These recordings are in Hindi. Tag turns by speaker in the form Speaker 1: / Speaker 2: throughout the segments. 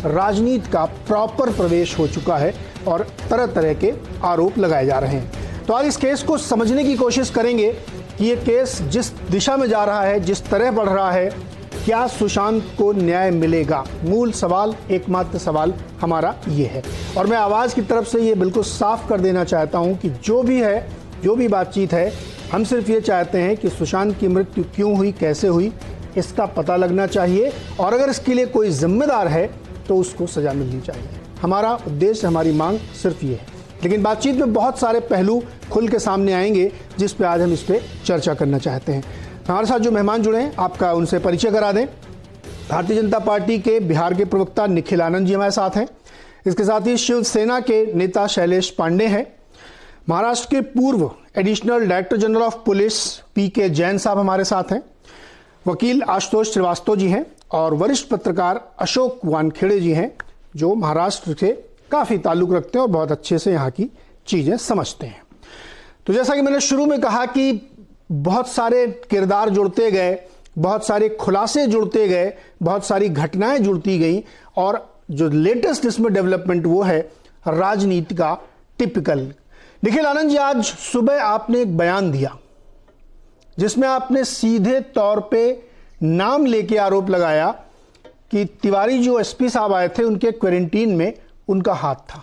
Speaker 1: राजनीति का प्रॉपर प्रवेश हो चुका है और तरह तरह के आरोप लगाए जा रहे हैं। तो आज इस केस को समझने की कोशिश करेंगे कि ये केस जिस दिशा में जा रहा है, जिस तरह बढ़ रहा है, क्या सुशांत को न्याय मिलेगा। मूल सवाल, एकमात्र सवाल हमारा ये है। और मैं आवाज़ की तरफ से ये बिल्कुल साफ कर देना चाहता हूँ कि जो भी है, जो भी बातचीत है, हम सिर्फ ये चाहते हैं कि सुशांत की मृत्यु क्यों हुई, कैसे हुई, इसका पता लगना चाहिए और अगर इसके लिए कोई जिम्मेदार है तो उसको सजा मिलनी चाहिए। हमारा उद्देश्य, हमारी मांग सिर्फ ये है। लेकिन बातचीत में बहुत सारे पहलू खुल के सामने आएंगे जिस पे आज हम इस पे चर्चा करना चाहते हैं। हमारे साथ जो मेहमान जुड़े हैं, आपका उनसे परिचय करा दें। भारतीय जनता पार्टी के बिहार के प्रवक्ता निखिल आनंद जी हमारे साथ हैं। इसके साथ ही शिवसेना के नेता शैलेश पांडे हैं। महाराष्ट्र के पूर्व additional director general of police PK Jain साहब हमारे साथ हैं। वकील आशुतोष श्रीवास्तव जी हैं और वरिष्ठ पत्रकार अशोक वानखेड़े जी हैं, जो महाराष्ट्र से काफी ताल्लुक रखते हैं और बहुत अच्छे से यहाँ की चीजें समझते हैं। तो जैसा कि मैंने शुरू में कहा कि बहुत सारे किरदार जुड़ते गए, बहुत सारे खुलासे जुड़ते गए, बहुत सारी घटनाएं जुड़ती गई और जो लेटेस्ट इसमें डेवलपमेंट वो है राजनीति का टिपिकल। निखिल आनंद जी, आज सुबह आपने एक बयान दिया जिसमें आपने सीधे तौर पे नाम लेके आरोप लगाया कि तिवारी जो एसपी साहब आए थे उनके क्वारंटीन में उनका हाथ था।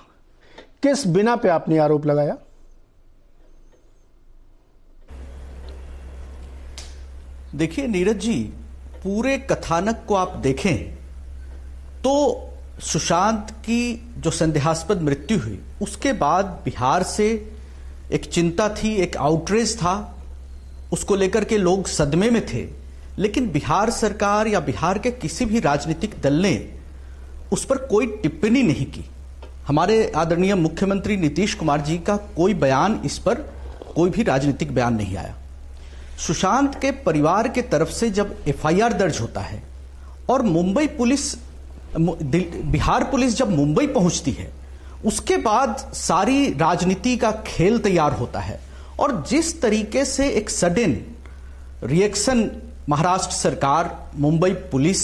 Speaker 1: किस बिना पे आपने आरोप लगाया?
Speaker 2: देखिए नीरज जी, पूरे कथानक को आप देखें तो सुशांत की जो संदेहास्पद मृत्यु हुई उसके बाद बिहार से एक चिंता थी, एक आउटरीच था, उसको लेकर के लोग सदमे में थे। लेकिन बिहार सरकार या बिहार के किसी भी राजनीतिक दल ने उस पर कोई टिप्पणी नहीं की। हमारे आदरणीय मुख्यमंत्री नीतीश कुमार जी का कोई बयान, इस पर कोई भी राजनीतिक बयान नहीं आया। सुशांत के परिवार के तरफ से जब एफआईआर दर्ज होता है और मुंबई पुलिस, बिहार पुलिस जब मुंबई पहुंचती है, उसके बाद सारी राजनीति का खेल तैयार होता है और जिस तरीके से एक सडन रिएक्शन महाराष्ट्र सरकार, मुंबई पुलिस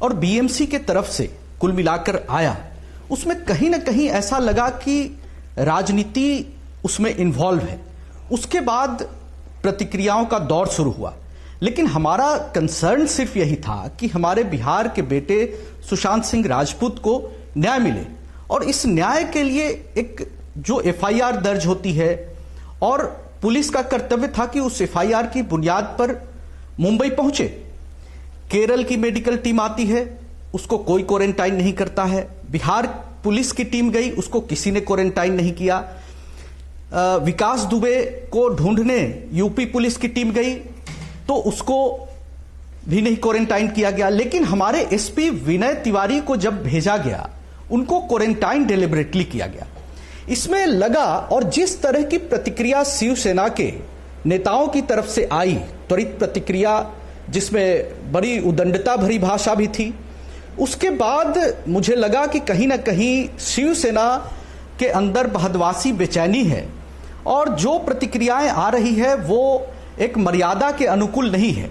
Speaker 2: और बीएमसी के तरफ से कुल मिलाकर आया, उसमें कहीं ना कहीं ऐसा लगा कि राजनीति उसमें इन्वॉल्व है। उसके बाद प्रतिक्रियाओं का दौर शुरू हुआ। लेकिन हमारा कंसर्न सिर्फ यही था कि हमारे बिहार के बेटे सुशांत सिंह राजपूत को न्याय मिले और इस न्याय के लिए एक जो एफआईआर दर्ज होती है और पुलिस का कर्तव्य था कि उस एफआईआर की बुनियाद पर मुंबई पहुंचे। केरल की मेडिकल टीम आती है, उसको कोई क्वारंटाइन नहीं करता है। बिहार पुलिस की टीम गई, उसको किसी ने क्वारंटाइन नहीं किया। विकास दुबे को ढूंढने यूपी पुलिस की टीम गई तो उसको भी नहीं क्वारंटाइन किया गया। लेकिन हमारे एसपी विनय तिवारी को जब भेजा गया, उनको क्वारंटाइन डेलिबरेटली किया गया। इसमें लगा, और जिस तरह की प्रतिक्रिया शिवसेना के नेताओं की तरफ से आई, त्वरित प्रतिक्रिया जिसमें बड़ी उदंडता भरी भाषा भी थी, उसके बाद मुझे लगा कि कहीं ना कहीं शिवसेना के अंदर बहदवासी बेचैनी है और जो प्रतिक्रियाएं आ रही है वो एक मर्यादा के अनुकूल नहीं है।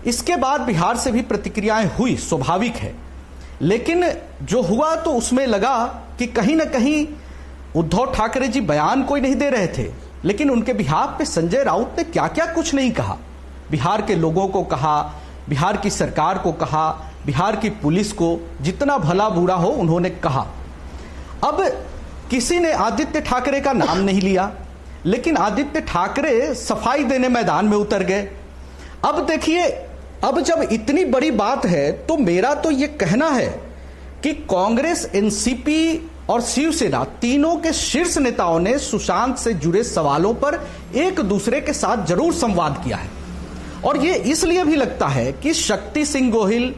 Speaker 2: इसके बाद बिहार से भी प्रतिक्रियाएं हुई, स्वाभाविक है। लेकिन जो हुआ तो उसमें लगा कि कहीं ना कहीं उद्धव ठाकरे जी बयान कोई नहीं दे रहे थे, लेकिन उनके बिहाफ पे संजय राउत ने क्या क्या कुछ नहीं कहा। बिहार के लोगों को कहा, बिहार की सरकार को कहा, बिहार की पुलिस को, जितना भला बुरा हो उन्होंने कहा। अब किसी ने आदित्य ठाकरे का नाम नहीं लिया, लेकिन आदित्य ठाकरे सफाई देने मैदान में उतर गए। अब देखिए, अब जब इतनी बड़ी बात है तो मेरा तो यह कहना है कि कांग्रेस, एनसीपी और शिवसेना तीनों के शीर्ष नेताओं ने सुशांत से जुड़े सवालों पर एक दूसरे के साथ जरूर संवाद किया है। और यह इसलिए भी लगता है कि शक्ति सिंह गोहिल,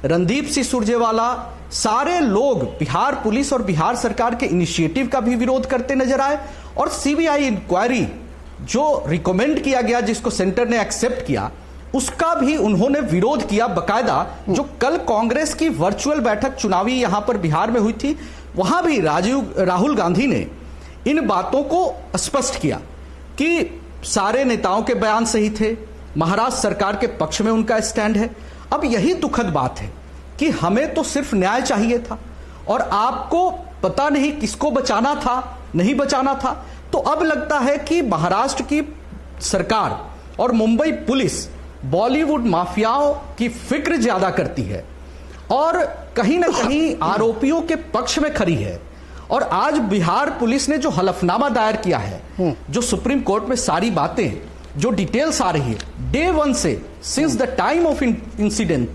Speaker 2: रणदीप सिंह सुरजेवाला, सारे लोग बिहार पुलिस और बिहार सरकार के इनिशिएटिव का भी विरोध करते नजर आए और सीबीआई इंक्वायरी जो रिकमेंड किया गया, जिसको सेंटर ने एक्सेप्ट किया, उसका भी उन्होंने विरोध किया बकायदा। जो कल कांग्रेस की वर्चुअल बैठक चुनावी यहां पर बिहार में हुई थी, वहां भी राहुल गांधी ने इन बातों को स्पष्ट किया कि सारे नेताओं के बयान सही थे, महाराष्ट्र सरकार के पक्ष में उनका स्टैंड है। अब यही दुखद बात है कि हमें तो सिर्फ न्याय चाहिए था, और आपको पता नहीं किसको बचाना था, नहीं बचाना था। तो अब लगता है कि महाराष्ट्र की सरकार और मुंबई पुलिस बॉलीवुड माफियाओं की फिक्र ज्यादा करती है और कहीं ना कहीं आरोपियों के पक्ष में खड़ी है। और आज बिहार पुलिस ने जो हलफनामा दायर किया है, जो सुप्रीम कोर्ट में सारी बातें, जो डिटेल्स आ रही है डे 1 से, since the time of incident,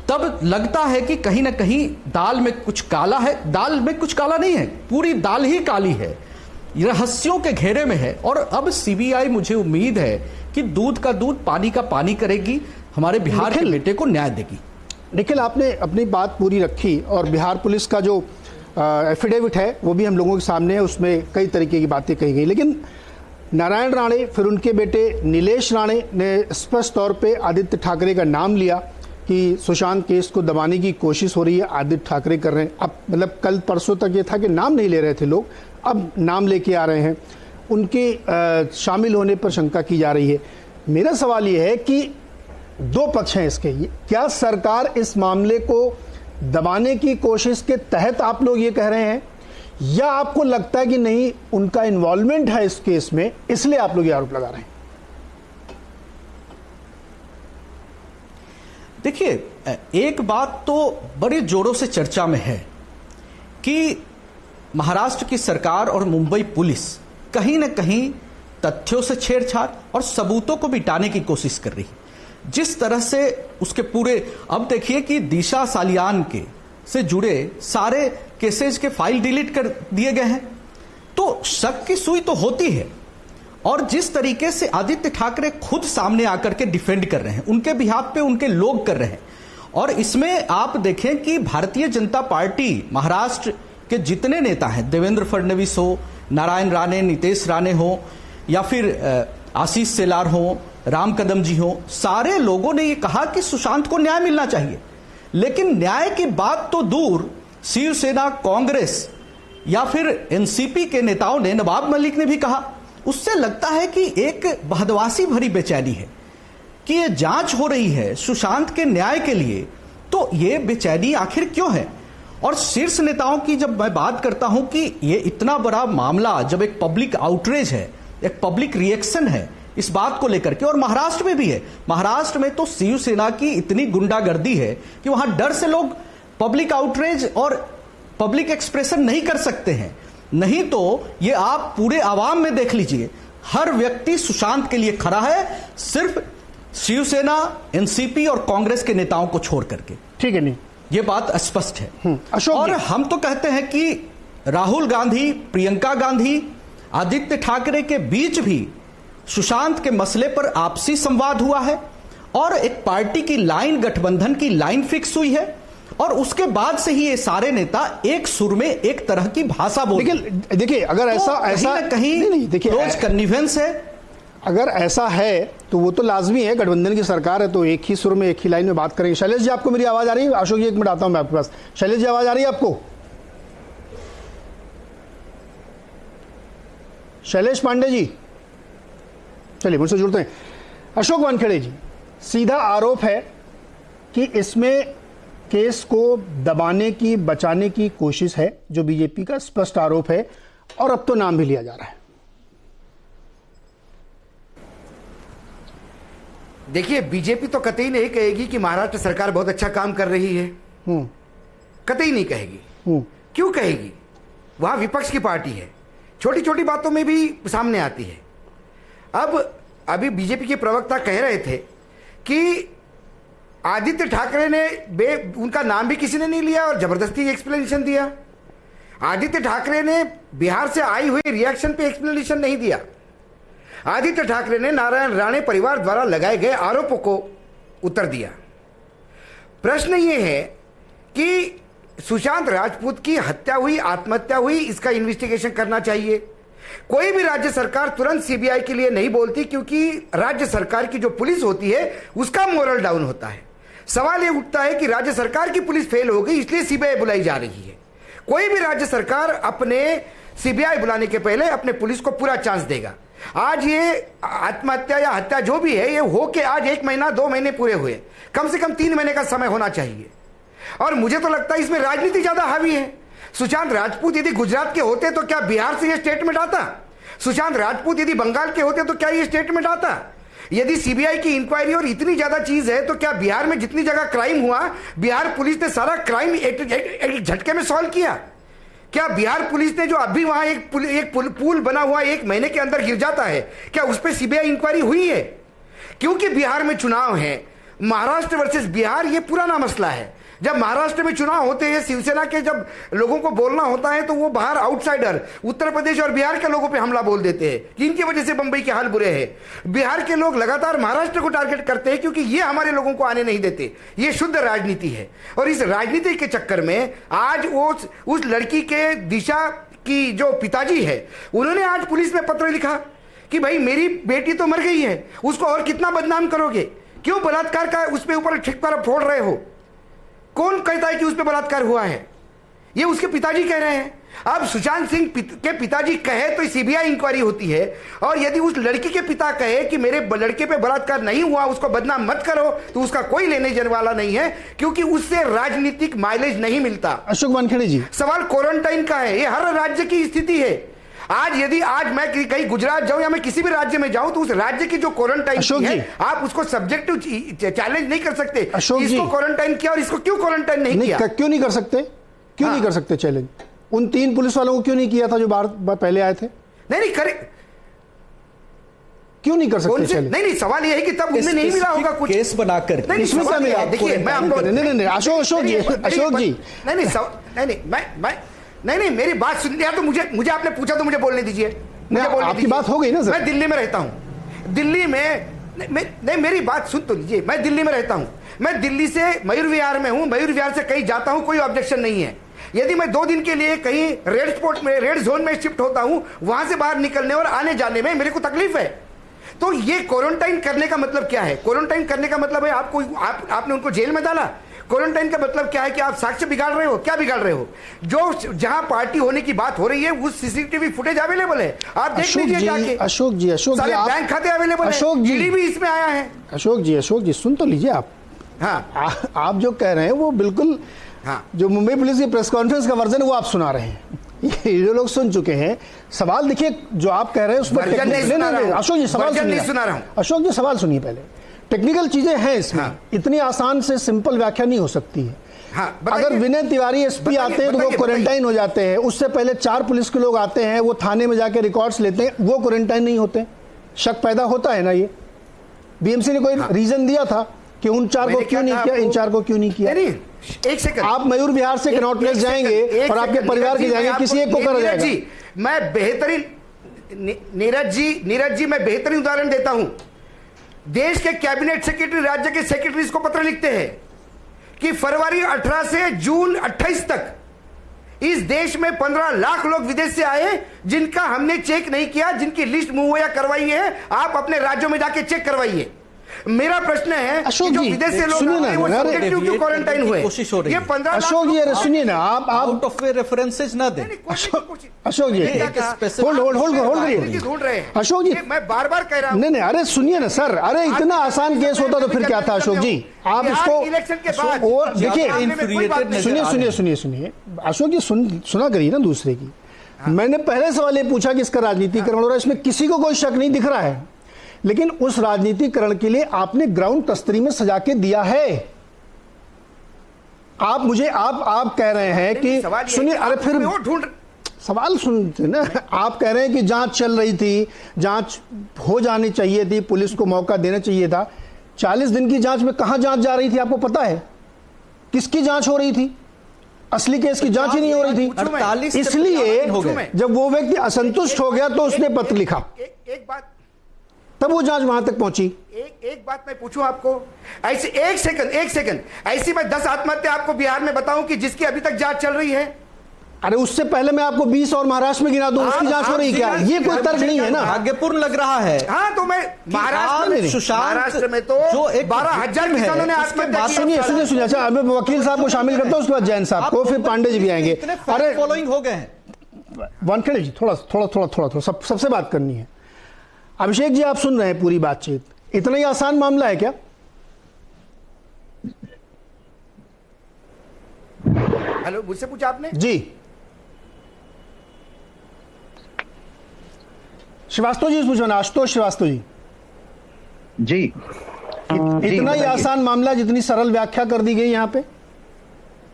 Speaker 2: तब लगता है कि कहीं ना कहीं दाल में कुछ काला है। दाल में कुछ काला नहीं है, पूरी दाल ही काली है, रहस्यों के घेरे में है। और अब सीबीआई, मुझे उम्मीद है कि दूध का दूध पानी का पानी करेगी, हमारे बिहार के बेटे को न्याय देगी।
Speaker 1: निखिल, आपने अपनी बात पूरी रखी और बिहार पुलिस का जो एफिडेविट है वो भी हम लोगों के सामने है, उसमें कई तरीके की बातें कही गई। लेकिन नारायण राणे, फिर उनके बेटे नीलेश राणे ने स्पष्ट तौर पे आदित्य ठाकरे का नाम लिया कि सुशांत केस को दबाने की कोशिश हो रही है, आदित्य ठाकरे कर रहे हैं। अब मतलब कल परसों तक ये था कि नाम नहीं ले रहे थे लोग, अब नाम लेके आ रहे हैं, उनके शामिल होने पर शंका की जा रही है। मेरा सवाल ये है कि दो पक्ष हैं इसके, क्या सरकार इस मामले को दबाने की कोशिश के तहत आप लोग ये कह रहे हैं, या आपको लगता है कि नहीं उनका इन्वॉल्वमेंट है इस केस में, इसलिए आप लोग ये आरोप लगा रहे हैं?
Speaker 2: देखिए, एक बात तो बड़े जोरों से चर्चा में है कि महाराष्ट्र की सरकार और मुंबई पुलिस कहीं ना कहीं तथ्यों से छेड़छाड़ और सबूतों को मिटाने की कोशिश कर रही है। जिस तरह से उसके पूरे, अब देखिए कि दिशा सालियान के से जुड़े सारे केसेज के फाइल डिलीट कर दिए गए हैं, तो शक की सुई तो होती है। और जिस तरीके से आदित्य ठाकरे खुद सामने आकर के डिफेंड कर रहे हैं, उनके बिहाफ पे उनके लोग कर रहे हैं। और इसमें आप देखें कि भारतीय जनता पार्टी महाराष्ट्र के जितने नेता हैं, देवेंद्र फडणवीस हो, नारायण राणे, नीतेश राणे हो, या फिर आशीष सेलार हो, राम कदम जी हो, सारे लोगों ने ये कहा कि सुशांत को न्याय मिलना चाहिए। लेकिन न्याय की बात तो दूर, शिवसेना, कांग्रेस या फिर एनसीपी के नेताओं ने, नवाब मलिक ने भी कहा। उससे लगता है कि एक बदहवासी भरी बेचैनी है कि ये जांच हो रही है सुशांत के न्याय के लिए, तो ये बेचैनी आखिर क्यों है? और शीर्ष नेताओं की जब मैं बात करता हूं कि ये इतना बड़ा मामला, जब एक पब्लिक आउटरीच है, एक पब्लिक रिएक्शन है इस बात को लेकर के, और महाराष्ट्र में भी है। महाराष्ट्र में तो शिवसेना की इतनी गुंडागर्दी है कि वहां डर से लोग पब्लिक आउटरीच और पब्लिक एक्सप्रेशन नहीं कर सकते हैं। नहीं तो ये आप पूरे आवाम में देख लीजिए, हर व्यक्ति सुशांत के लिए खड़ा है, सिर्फ शिवसेना, एनसीपी और कांग्रेस के नेताओं को छोड़ करके।
Speaker 1: ठीक है, नहीं,
Speaker 2: ये बात स्पष्ट है।
Speaker 1: अशोक,
Speaker 2: और हम तो कहते हैं कि राहुल गांधी, प्रियंका गांधी, आदित्य ठाकरे के बीच भी सुशांत के मसले पर आपसी संवाद हुआ है और एक पार्टी की लाइन, गठबंधन की लाइन फिक्स हुई है, और उसके बाद से ही ये सारे नेता एक सुर में एक तरह की भाषा बोलते हैं।
Speaker 1: देखिए, अगर ऐसा
Speaker 2: कहीं
Speaker 1: देखिए
Speaker 2: क्लोज कन्निवेंस है,
Speaker 1: अगर ऐसा है तो वो तो लाजमी है, गठबंधन की सरकार है तो एक ही सुर में, एक ही लाइन में बात करेंगे। शैलेश जी, आपको मेरी आवाज आ रही है? अशोक जी, एक मिनट आता हूं मैं आपके पास। शैलेश जी, आवाज आ रही है आपको? शैलेश पांडे जी, चलिए मुझसे जुड़ते हैं। अशोक वानखेड़े जी, सीधा आरोप है कि इसमें केस को दबाने की, बचाने की कोशिश है, जो बीजेपी का स्पष्ट आरोप है, और अब तो नाम भी लिया जा रहा है।
Speaker 3: देखिए, बीजेपी तो कतई नहीं कहेगी कि महाराष्ट्र सरकार बहुत अच्छा काम कर रही है, कतई नहीं कहेगी। क्यों कहेगी? वहां विपक्ष की पार्टी है, छोटी छोटी बातों में भी सामने आती है। अब अभी बीजेपी के प्रवक्ता कह रहे थे कि आदित्य ठाकरे ने उनका नाम भी किसी ने नहीं लिया और जबरदस्ती एक्सप्लेनेशन दिया। आदित्य ठाकरे ने बिहार से आई हुई रिएक्शन पे एक्सप्लेनेशन नहीं दिया। आदित्य ठाकरे ने नारायण राणे परिवार द्वारा लगाए गए आरोपों को उत्तर दिया। प्रश्न यह है कि सुशांत राजपूत की हत्या हुई, आत्महत्या हुई, इसका इन्वेस्टिगेशन करना चाहिए। कोई भी राज्य सरकार तुरंत सीबीआई के लिए नहीं बोलती, क्योंकि राज्य सरकार की जो पुलिस होती है उसका मोरल डाउन होता है। सवाल यह उठता है कि राज्य सरकार की पुलिस फेल हो गई, इसलिए सीबीआई बुलाई जा रही है। कोई भी राज्य सरकार अपने सीबीआई बुलाने के पहले अपने पुलिस को पूरा चांस देगा। आज ये आत्महत्या या हत्या जो भी है, ये हो के आज 1 महीना 2 महीने पूरे हुए, कम से कम 3 महीने का समय होना चाहिए। और मुझे तो लगता है इसमें राजनीति ज्यादा हावी है। सुशांत राजपूत यदि गुजरात के होते तो क्या बिहार से यह स्टेटमेंट आता? सुशांत राजपूत यदि बंगाल के होते तो क्या यह स्टेटमेंट आता? यदि सीबीआई की इंक्वायरी और इतनी ज्यादा चीज है तो क्या बिहार में जितनी जगह क्राइम हुआ, बिहार पुलिस ने सारा क्राइम एक झटके में सॉल्व किया? क्या बिहार पुलिस ने जो अभी वहां एक पुल बना हुआ 1 महीने के अंदर गिर जाता है, क्या उस पर सीबीआई इंक्वायरी हुई है? क्योंकि बिहार में चुनाव है, महाराष्ट्र वर्सेस बिहार, ये पुराना मसला है। जब महाराष्ट्र में चुनाव होते हैं, शिवसेना के जब लोगों को बोलना होता है तो वो बाहर आउटसाइडर उत्तर प्रदेश और बिहार के लोगों पे हमला बोल देते हैं कि इनकी वजह से बंबई के हाल बुरे हैं। बिहार के लोग लगातार महाराष्ट्र को टारगेट करते हैं क्योंकि ये हमारे लोगों को आने नहीं देते। ये शुद्ध राजनीति है और इस राजनीति के चक्कर में आज उस लड़की के दिशा की जो पिताजी है, उन्होंने आज पुलिस में पत्र लिखा कि भाई मेरी बेटी तो मर गई है, उसको और कितना बदनाम करोगे, क्यों बलात्कार का उसके ऊपर ठिकारा फोड़ रहे हो? कौन कहता है कि उस पर बलात्कार हुआ है? ये उसके पिताजी कह रहे हैं। अब सुशांत सिंह के पिताजी कहे तो सीबीआई इंक्वायरी होती है, और यदि उस लड़की के पिता कहे कि मेरे लड़के पे बलात्कार नहीं हुआ, उसको बदनाम मत करो, तो उसका कोई लेने देने वाला नहीं है, क्योंकि उससे राजनीतिक माइलेज नहीं मिलता।
Speaker 1: अशोक वानखेड़े जी,
Speaker 3: सवाल क्वारंटाइन का है। ये हर राज्य की स्थिति है। यदि आज मैं कहीं गुजरात जाऊं या मैं किसी भी राज्य में जाऊं तो उस राज्य की जो क्वारंटाइन है, आप उसको सब्जेक्टिव चैलेंज नहीं कर सकते। इसको क्वारंटाइन किया और इसको क्यों क्वारंटाइन नहीं किया?
Speaker 1: क्यों नहीं कर सकते? क्यों नहीं कर सकते चैलेंज? उन 3 पुलिस वालों को क्यों नहीं किया था जो बार पहले आए थे?
Speaker 3: नहीं करे,
Speaker 1: क्यों नहीं कर सकते चैलेंज?
Speaker 3: नहीं, सवाल यह है कि तब उन्हें नहीं मिला होगा कुछ
Speaker 2: केस बनाकर।
Speaker 3: इसमें क्या मिला? देखिए मैं आपको
Speaker 1: नहीं अशोक जी
Speaker 3: नहीं, मेरी बात सुन लिया तो मुझे आपने पूछा तो मुझे बोलने दीजिए।
Speaker 1: आपकी बात हो गई ना सर।
Speaker 3: मैं दिल्ली में रहता हूं। दिल्ली में नहीं, मेरी बात सुन तो लीजिए। मैं दिल्ली में रहता हूं। मैं दिल्ली से मयूर विहार में हूं। मयूर विहार से कहीं जाता हूं, कोई ऑब्जेक्शन नहीं है। यदि मैं 2 दिन के लिए कहीं रेड जोन में शिफ्ट होता हूं, वहां से बाहर निकलने और आने जाने में मेरे को तकलीफ है। तो ये क्वारंटाइन करने का मतलब क्या है? क्वारंटाइन करने का मतलब है आपने उनको जेल में डाला। क्वारंटाइन का मतलब क्या है कि आप साक्ष्य बिगाड़ रहे हो। क्या बिगाड़ रहे हो? जो जहां पार्टी होने की बात हो रही है उस सीसीटीवी फुटेज अवेलेबल है, आप देख लीजिए जाके।
Speaker 1: अशोक जी
Speaker 3: बैंक खाते अवेलेबल है।
Speaker 1: अशोक जी
Speaker 3: भी इसमें आया है।
Speaker 1: अशोक जी सुन तो लीजिए आप। हाँ, आप जो कह रहे हैं वो बिल्कुल, हाँ, जो मुंबई पुलिस की प्रेस कॉन्फ्रेंस का वर्जन वो आप सुना रहे हैं। ये लोग सुन चुके हैं। सवाल देखिए जो आप कह रहे हैं उस पर अशोक जी सवाल सुना रहा हूं। अशोक जी सवाल सुनिए पहले। टेक्निकल चीजें हैं इसमें। हाँ। इतनी आसान से सिंपल व्याख्या नहीं हो सकती है। हाँ, अगर विनय तिवारी एसपी आते हैं तो वो क्वारंटाइन हो जाते हैं। उससे पहले 4 पुलिस के लोग आते हैं, वो थाने में जाके रिकॉर्ड्स लेते हैं, वो क्वारंटाइन नहीं होते। शक पैदा होता है ना। ये बीएमसी ने कोई रीजन दिया था कि उन 4 को क्यों नहीं किया, इन 4 को क्यों नहीं किया?
Speaker 3: एक सेकंड,
Speaker 1: आप मयूर विहार से कनॉट प्लेस जाएंगे और आपके परिवार के जाएंगे, किसी एक को कर जाएगा।
Speaker 3: मैं बेहतरीन नीरज जी मैं बेहतरीन उदाहरण देता हूं। देश के कैबिनेट सेक्रेटरी राज्य के सेक्रेटरीज को पत्र लिखते हैं कि फरवरी 18 से जून 28 तक इस देश में 15 लाख लोग विदेश से आए जिनका हमने चेक नहीं किया, जिनकी लिस्ट मुहैया करवाई है, आप अपने राज्यों में जाके चेक करवाइए। मेरा प्रश्न है कि जो विदेश से लोग आए वो सब्जेक्टिव क्यों क्वारंटाइन हुए?
Speaker 2: कोशिश हो रही है।
Speaker 3: ये 15
Speaker 1: अशोक जी अरे सुनिए ना, आप
Speaker 2: आउट ऑफ वे रेफरेंसेस ना दें।
Speaker 1: अशोक जी होल्ड करिए। अशोक जी
Speaker 3: मैं बार-बार कह रहा हूं।
Speaker 1: नहीं अरे सुनिए ना सर, अरे इतना आसान केस होता तो फिर क्या था अशोक जी? आप इसको
Speaker 3: इलेक्शन के बाद
Speaker 1: देखिए सुनिए अशोक जी सुना करिए ना दूसरे की। मैंने पहले सवाल ये पूछा कि इसका राजनीतिकरण हो रहा है, इसमें किसी को कोई शक नहीं दिख रहा है, लेकिन उस राजनीतिकरण के लिए आपने ग्राउंड तस्तरी में सजा के दिया है। आप मुझे आप कह रहे हैं कि सुनिए, अरे फिर सवाल सुनते ना। आप कह रहे हैं कि जांच चल रही थी, जांच हो जानी चाहिए थी, पुलिस को मौका देना चाहिए था। 40 दिन की जांच में कहां जांच जा रही थी आपको पता है? किसकी जांच हो रही थी? असली केस की जांच ही नहीं हो रही थी। इसलिए जब वो व्यक्ति असंतुष्ट हो गया तो उसने पत्र लिखा,
Speaker 3: एक बात,
Speaker 1: तब वो जांच वहां तक पहुंची।
Speaker 3: एक बात मैं पूछूं आपको, ऐसे एक सेकंड ऐसी मैं 10 आत्महत्या आपको बिहार में बताऊं कि जिसकी अभी तक जांच चल रही है।
Speaker 1: अरे उससे पहले मैं आपको 20 और महाराष्ट्र में गिना दूं, उसकी जांच हो रही क्या? ये कोई तर्क नहीं है ना।
Speaker 2: भाग्यपूर्ण लग रहा है।
Speaker 3: हाँ तो मैं महाराष्ट्र में तो जो 12,000 किसानों ने आत्महत्या की।
Speaker 1: सुनिए अच्छा, मैं वकील साहब को शामिल करता हूं, उसके बाद जैन साहब को, फिर पांडे जी भी आएंगे।
Speaker 2: अरे फॉलोइंग हो गए हैं।
Speaker 1: वानखेड़े जी थोड़ा सबसे बात करनी है। अभिषेक जी आप सुन रहे हैं पूरी बातचीत, इतना ही आसान मामला है क्या?
Speaker 3: हेलो, मुझसे पूछा आपने
Speaker 1: जी। श्रीवास्तव जी पूछो ना, आशुतोष श्रीवास्तव जी।
Speaker 4: जी
Speaker 1: इतना ही आसान मामला जितनी सरल व्याख्या कर दी गई यहाँ पे?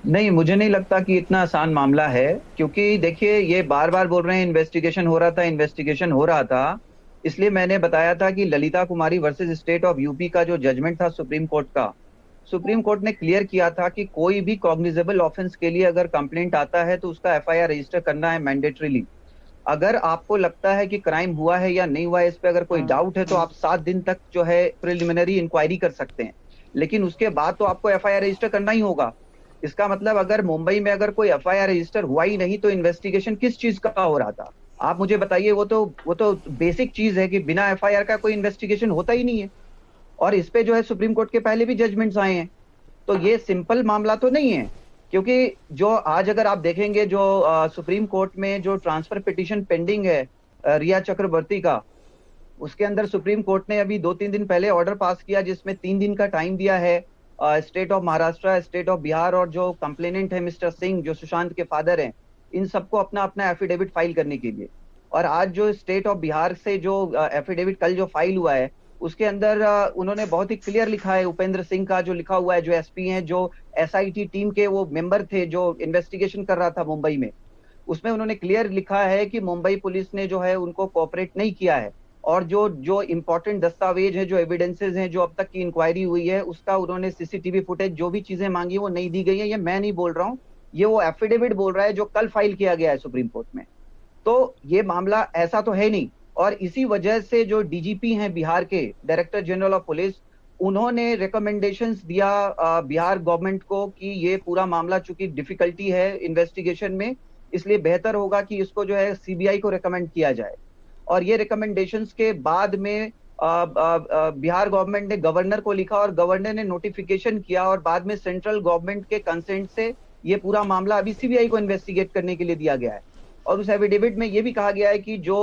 Speaker 4: नहीं, मुझे नहीं लगता कि इतना आसान मामला है, क्योंकि देखिए ये बार बार बोल रहे हैं इन्वेस्टिगेशन हो रहा था, इन्वेस्टिगेशन हो रहा था। इसलिए मैंने बताया था कि ललिता कुमारी वर्सेस स्टेट ऑफ यूपी का जो जजमेंट था सुप्रीम कोर्ट का, सुप्रीम कोर्ट ने क्लियर किया था कि कोई भी कॉग्निजेबल ऑफेंस के लिए अगर कंप्लेंट आता है तो उसका एफआईआर रजिस्टर करना है मैंडेटरीली। अगर आपको लगता है कि क्राइम हुआ है या नहीं हुआ है, इस पे अगर कोई डाउट है तो आप 7 दिन तक जो है प्रिलिमिनरी इंक्वायरी कर सकते हैं, लेकिन उसके बाद तो आपको एफआईआर रजिस्टर करना ही होगा। इसका मतलब अगर मुंबई में अगर कोई एफआईआर रजिस्टर हुआ ही नहीं तो इन्वेस्टिगेशन किस चीज का हो रहा था? आप मुझे बताइए। वो तो बेसिक चीज है कि बिना एफआईआर का कोई इन्वेस्टिगेशन होता ही नहीं है। और इस पे जो है सुप्रीम कोर्ट के पहले भी जजमेंट्स आए हैं, तो ये सिंपल मामला तो नहीं है। क्योंकि जो आज अगर आप देखेंगे जो सुप्रीम कोर्ट में जो ट्रांसफर पिटीशन पेंडिंग है रिया चक्रवर्ती का, उसके अंदर सुप्रीम कोर्ट ने अभी 2-3 दिन पहले ऑर्डर पास किया जिसमें 3 दिन का टाइम दिया है state of Maharashtra, state of Bihar और जो कंप्लेनेंट है मिस्टर सिंह जो सुशांत के फादर हैं, इन सबको अपना अपना एफिडेविट फाइल करने के लिए। और आज जो स्टेट ऑफ बिहार से जो एफिडेविट कल जो फाइल हुआ है उसके अंदर उन्होंने बहुत ही क्लियर लिखा है, उपेंद्र सिंह का जो लिखा हुआ है, जो एसपी हैं, जो एसआईटी टीम के वो मेंबर थे जो इन्वेस्टिगेशन कर रहा था मुंबई में, उसमें उन्होंने क्लियर लिखा है कि मुंबई पुलिस ने जो है उनको कोऑपरेट नहीं किया है और जो इंपॉर्टेंट दस्तावेज है, जो एविडेंसेस हैं, जो अब तक की इंक्वायरी हुई है, उसका उन्होंने सीसीटीवी फुटेज जो भी चीजें मांगी वो नहीं दी गई है। ये मैं नहीं बोल रहा हूँ, ये वो एफिडेविट बोल रहा है जो कल फाइल किया गया है सुप्रीम कोर्ट में। तो ये मामला ऐसा तो है नहीं। और इसी वजह से जो डीजीपी हैं बिहार के, डायरेक्टर जनरल ऑफ पुलिस, उन्होंने रिकमेंडेशंस दिया बिहार गवर्नमेंट को कि ये पूरा मामला चूंकि डिफिकल्टी है इन्वेस्टिगेशन में, इसलिए बेहतर होगा कि इसको जो है सीबीआई को रिकमेंड किया जाए। और ये रिकमेंडेशंस के बाद में बिहार गवर्नमेंट ने गवर्नर को लिखा और गवर्नर ने नोटिफिकेशन किया और बाद में सेंट्रल गवर्नमेंट के कंसेंट से ये पूरा मामला अभी सीबीआई को इन्वेस्टिगेट करने के लिए दिया गया है। और उस एफिडेविट में ये भी कहा गया है कि जो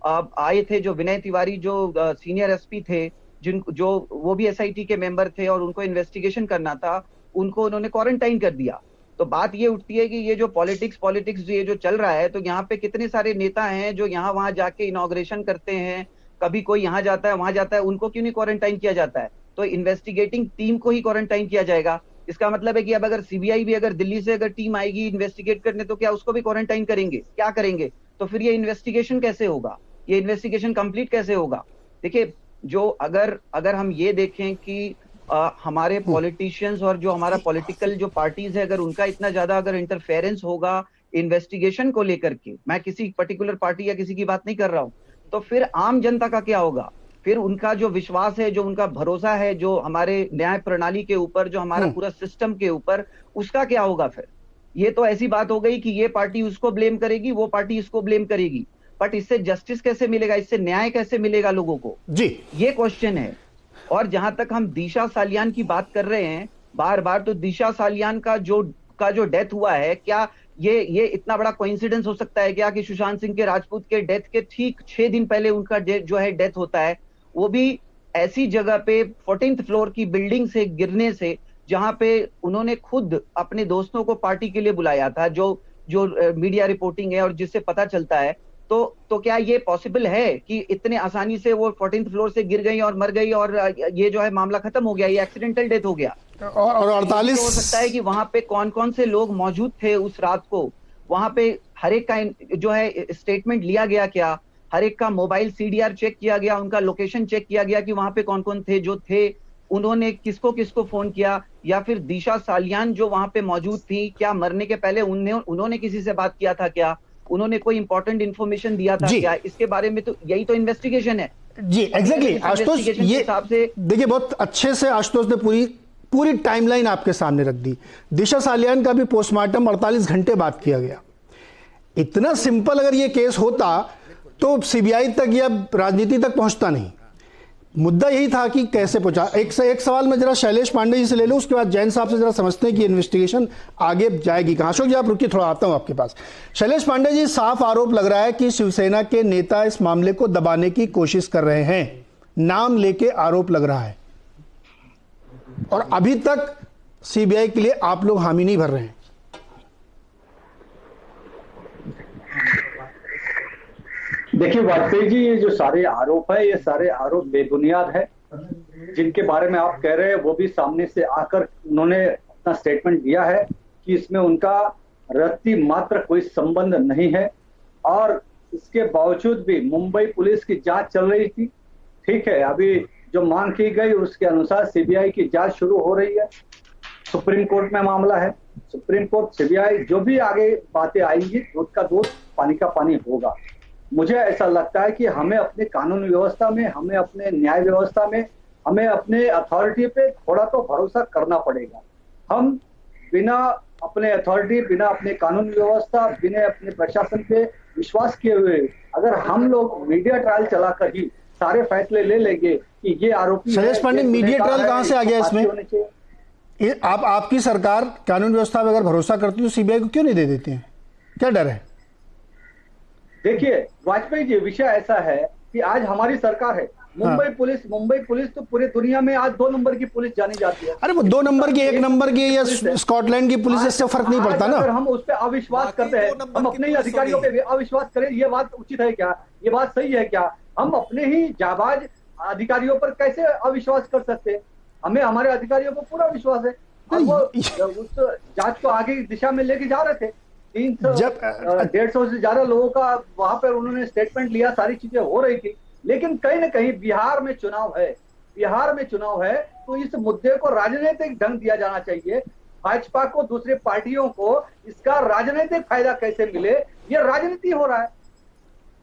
Speaker 4: आए थे, जो विनय तिवारी जो सीनियर एसपी थे, जो वो भी एसआईटी के मेंबर थे और उनको इन्वेस्टिगेशन करना था, उनको उन्होंने क्वारंटाइन कर दिया। तो बात ये उठती है कि ये जो पॉलिटिक्स ये जो चल रहा है, तो यहाँ पे कितने सारे नेता हैं जो यहाँ वहां जाके इनॉग्रेशन करते हैं, कभी कोई यहाँ जाता है वहां जाता है, उनको क्यों नहीं क्वारंटाइन किया जाता है? तो इन्वेस्टिगेटिंग टीम को ही क्वारंटाइन किया जाएगा। इसका मतलब है कि अब अगर सीबीआई भी अगर दिल्ली से अगर टीम आएगी इन्वेस्टिगेट करने, तो क्या उसको भी क्वारंटाइन करेंगे? क्या करेंगे? तो फिर ये इन्वेस्टिगेशन कैसे होगा? ये इन्वेस्टिगेशन कंप्लीट कैसे होगा? देखिए, जो अगर हम ये देखें कि हमारे पॉलिटिशियंस और जो हमारा पॉलिटिकल जो पार्टीज है, अगर उनका इतना ज्यादा अगर इंटरफेरेंस होगा इन्वेस्टिगेशन को लेकर के, मैं किसी पर्टिकुलर पार्टी या किसी की बात नहीं कर रहा हूं, तो फिर आम जनता का क्या होगा? फिर उनका जो विश्वास है, जो उनका भरोसा है, जो हमारे न्याय प्रणाली के ऊपर, जो हमारा पूरा सिस्टम के ऊपर, उसका क्या होगा? फिर ये तो ऐसी बात हो गई कि ये पार्टी उसको ब्लेम करेगी, वो पार्टी इसको ब्लेम करेगी, बट इससे जस्टिस कैसे मिलेगा? इससे न्याय कैसे मिलेगा लोगों को जी? ये क्वेश्चन है। और जहां तक हम दिशा सालियान की बात कर रहे हैं बार बार, तो दिशा सालियान का जो डेथ हुआ है, क्या ये इतना बड़ा कोइंसिडेंस हो सकता है क्या कि सुशांत सिंह के राजपूत के डेथ के ठीक 6 दिन पहले उनका जो है डेथ होता है, वो भी ऐसी जगह पे 14th फ्लोर की बिल्डिंग से गिरने से, जहां पे उन्होंने खुद अपने दोस्तों को पार्टी के लिए बुलाया था, जो मीडिया रिपोर्टिंग है और जिससे पता चलता है। तो क्या ये पॉसिबल है कि इतने आसानी से वो 14th फ्लोर से गिर गई और मर गई और ये जो है मामला खत्म हो गया, ये एक्सीडेंटल डेथ हो गया?
Speaker 1: और 48
Speaker 3: हो सकता है कि वहां पे कौन कौन से लोग मौजूद थे उस रात को, वहां पे हर एक का जो है स्टेटमेंट लिया गया क्या, हर एक का मोबाइल सीडीआर चेक किया गया, उनका लोकेशन चेक किया गया कि वहां पे कौन कौन थे, जो थे उन्होंने किसको किसको फोन किया, या फिर दिशा सालियान जो वहां पे मौजूद थी, क्या मरने के पहले उन्होंने किसी से बात किया था क्या, उन्होंने कोई इंपॉर्टेंट इन्फॉर्मेशन दिया था क्या? इसके बारे में तो यही तो इन्वेस्टिगेशन है
Speaker 1: जी। एग्जैक्टली आशुतोष, ये हिसाब से देखिए बहुत अच्छे से आशुतोष ने पूरी टाइमलाइन आपके सामने रख दी। दिशा सालियान का भी पोस्टमार्टम 48 घंटे बाद किया गया। इतना सिंपल अगर ये केस होता तो सीबीआई तक या राजनीति तक पहुंचता नहीं। मुद्दा यही था कि कैसे पहुंचा। एक सवाल मैं जरा शैलेश पांडे जी से ले लूं, उसके बाद जैन साहब से जरा समझते हैं कि इन्वेस्टिगेशन आगे जाएगी कहां। अशोक जी आप रुकिए, थोड़ा आता हूं आपके पास। शैलेश पांडे जी, साफ आरोप लग रहा है कि शिवसेना के नेता इस मामले को दबाने की कोशिश कर रहे हैं, नाम लेके आरोप लग रहा है, और अभी तक सीबीआई के लिए आप लोग हामी नहीं भर रहे हैं।
Speaker 5: देखिए वाजपेयी जी, ये जो सारे आरोप है, ये सारे आरोप बेबुनियाद है। जिनके बारे में आप कह रहे हैं वो भी सामने से आकर उन्होंने अपना स्टेटमेंट दिया है कि इसमें उनका रत्ती मात्र कोई संबंध नहीं है। और इसके बावजूद भी मुंबई पुलिस की जांच चल रही थी। ठीक है, अभी जो मांग की गई उसके अनुसार सीबीआई की जांच शुरू हो रही है। सुप्रीम कोर्ट में मामला है। सुप्रीम कोर्ट, सीबीआई, जो भी आगे बातें आएंगी, दूध का दूध पानी का पानी होगा। मुझे ऐसा लगता है कि हमें अपने कानून व्यवस्था में, हमें अपने न्याय व्यवस्था में, हमें अपने अथॉरिटी पे थोड़ा तो भरोसा करना पड़ेगा। हम बिना अपने अथॉरिटी, बिना अपने कानून व्यवस्था, बिना अपने प्रशासन पे विश्वास किए हुए अगर हम लोग मीडिया ट्रायल चलाकर ही सारे फैसले ले लेंगे कि ये आरोपी
Speaker 1: शैलेश पांडे, मीडिया ट्रायल कहां से आ गया इसमें? आपकी सरकार कानून व्यवस्था में अगर भरोसा करती है तो सीबीआई को क्यों नहीं दे देते हैं? क्या डर है?
Speaker 5: देखिए वाजपेयी जी, विषय ऐसा है कि आज हमारी सरकार है। मुंबई पुलिस तो पूरी दुनिया में आज 2 नंबर की पुलिस जानी जाती है।
Speaker 1: अरे वो 2 नंबर की, 1 नंबर की या स्कॉटलैंड की पुलिस, इससे फर्क नहीं पड़ता ना।
Speaker 5: अगर हम उस पर अविश्वास करते हैं, हम अपने ही अधिकारियों पे अविश्वास करें, ये बात उचित है क्या? ये बात सही है क्या? हम अपने ही जाबाज अधिकारियों पर कैसे अविश्वास कर सकते हैं? हमें हमारे अधिकारियों पर पूरा विश्वास है। और वो उस जांच को आगे की दिशा में लेके जा रहे थे। 150 से ज्यादा लोगों का वहां पर उन्होंने स्टेटमेंट लिया, सारी चीजें हो रही थी। लेकिन कहीं ना कहीं बिहार में चुनाव है, तो इस मुद्दे को राजनीतिक ढंग दिया जाना चाहिए। भाजपा को, दूसरे पार्टियों को इसका राजनीतिक फायदा कैसे मिले, ये राजनीति हो रहा है।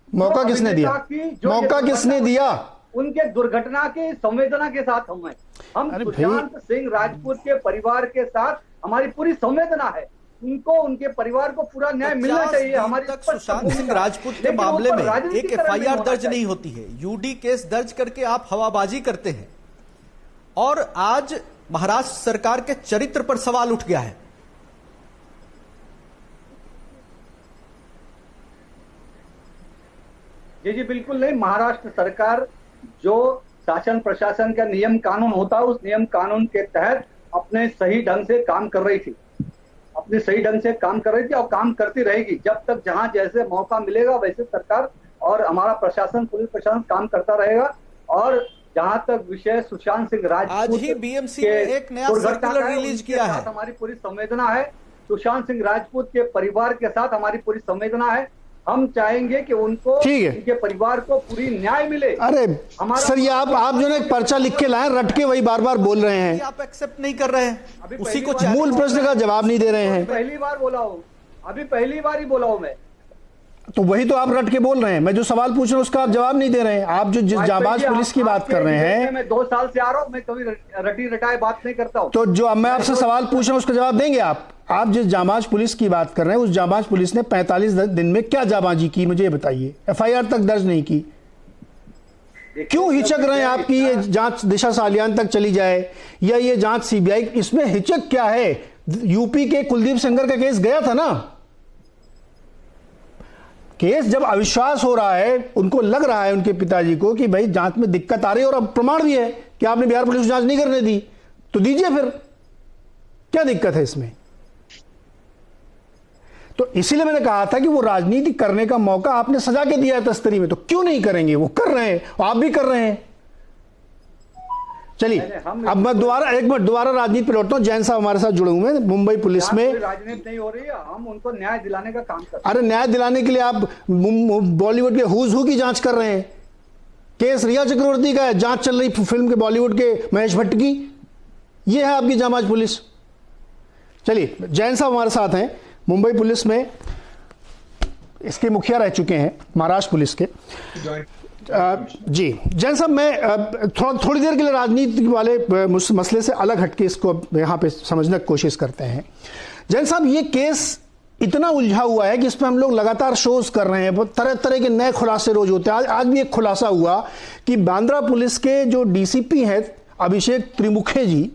Speaker 1: मौका किसने दिया? मौका किसने दिया?
Speaker 5: उनके दुर्घटना की संवेदना के साथ हम सुशांत सिंह राजपूत के परिवार के साथ हमारी पूरी संवेदना है। उनको, उनके परिवार को पूरा न्याय मिलना चाहिए। हमारी
Speaker 2: तक सुशांत सिंह राजपूत के मामले में एक एफआईआर दर्ज नहीं होती है। यूडी केस दर्ज करके आप हवाबाजी करते हैं और आज महाराष्ट्र सरकार के चरित्र पर सवाल उठ गया है।
Speaker 5: जी बिल्कुल नहीं। महाराष्ट्र सरकार जो शासन प्रशासन का नियम कानून होता है, उस नियम कानून के तहत अपने सही ढंग से काम कर रही थी और काम करती रहेगी। जब तक जहां जैसे मौका मिलेगा वैसे सरकार और हमारा प्रशासन, पुलिस प्रशासन काम करता रहेगा। और जहां तक विषय सुशांत सिंह राजपूत,
Speaker 2: आज ही बीएमसी ने एक नया सर्कुलर रिलीज किया है।
Speaker 5: हमारी पूरी संवेदना है। सुशांत सिंह राजपूत के परिवार के साथ हमारी पूरी संवेदना है। हम चाहेंगे कि उनको, उनके परिवार को पूरी न्याय मिले।
Speaker 1: अरे सर, ये आप जो है पर्चा लिख के लाए, रट के वही बार बार बोल रहे हैं।
Speaker 2: आप एक्सेप्ट नहीं कर रहे हैं, उसी को
Speaker 1: मूल प्रश्न का जवाब नहीं दे रहे हैं।
Speaker 5: पहली बार ही बोला हूं मैं।
Speaker 1: तो वही तो आप रट के बोल रहे हैं। मैं जो सवाल पूछ रहा हूं उसका आप जवाब नहीं दे रहे हैं। आप जो जिस जाबाज पुलिस की बात कर रहे हैं,
Speaker 5: मैं 2 साल से आ रहा हूं, मैं कभी रटी रटाए बात नहीं करता हूं।
Speaker 1: तो जो मैं आपसे सवाल पूछ रहा हूं उसका जवाब देंगे आप? आप जिस जाबाज पुलिस की बात कर रहे हैं, उस जाबाज पुलिस ने 45 दिन में क्या जाबाजी की, मुझे बताइए। एफआईआर तक दर्ज नहीं की। क्यों हिचक रहे हैं आपकी ये जांच दिशा सालियान तक चली जाए या ये जांच सीबीआई? इसमें हिचक क्या है? यूपी के कुलदीप सेंगर का केस गया था ना। केस जब अविश्वास हो रहा है, उनको लग रहा है, उनके पिताजी को, कि भाई जांच में दिक्कत आ रही है और अब प्रमाण भी है कि आपने बिहार पुलिस जांच नहीं करने दी, तो दीजिए फिर, क्या दिक्कत है इसमें? तो इसीलिए मैंने कहा था कि वो राजनीति करने का मौका आपने सजा के दिया है तस्तरी में, तो क्यों नहीं करेंगे? वो कर रहे हैं, आप भी कर रहे हैं। चलिए, अब मैं एक मिनट दोबारा राजनीति पे लौटता हूं। जैन साहब हमारे साथ जुड़े हुए हैं। मुंबई पुलिस में
Speaker 5: राजनीति नहीं हो रही है, हम उनको न्याय दिलाने का काम कर रहे हैं।
Speaker 1: अरे न्याय दिलाने के लिए आप बॉलीवुड के हुज हू की जांच कर रहे हैं। केस रिया चक्रवर्ती का है, जांच चल रही फिल्म के बॉलीवुड के महेश भट्ट की। ये है आपकी जांच पुलिस। चलिए, जैन साहब हमारे साथ हैं। मुंबई पुलिस में इसके मुखिया रह चुके हैं, महाराष्ट्र पुलिस के। जी जैन साहब, मैं थोड़ी देर के लिए राजनीति वाले मसले से अलग हटके इसको यहाँ पे समझने की कोशिश करते हैं। जैन साहब, ये केस इतना उलझा हुआ है कि इस पर हम लोग लगातार शोज कर रहे हैं, तरह तरह के नए खुलासे रोज होते हैं। आज भी एक खुलासा हुआ कि बांद्रा पुलिस के जो डीसीपी हैं अभिषेक त्रिमुखे जी,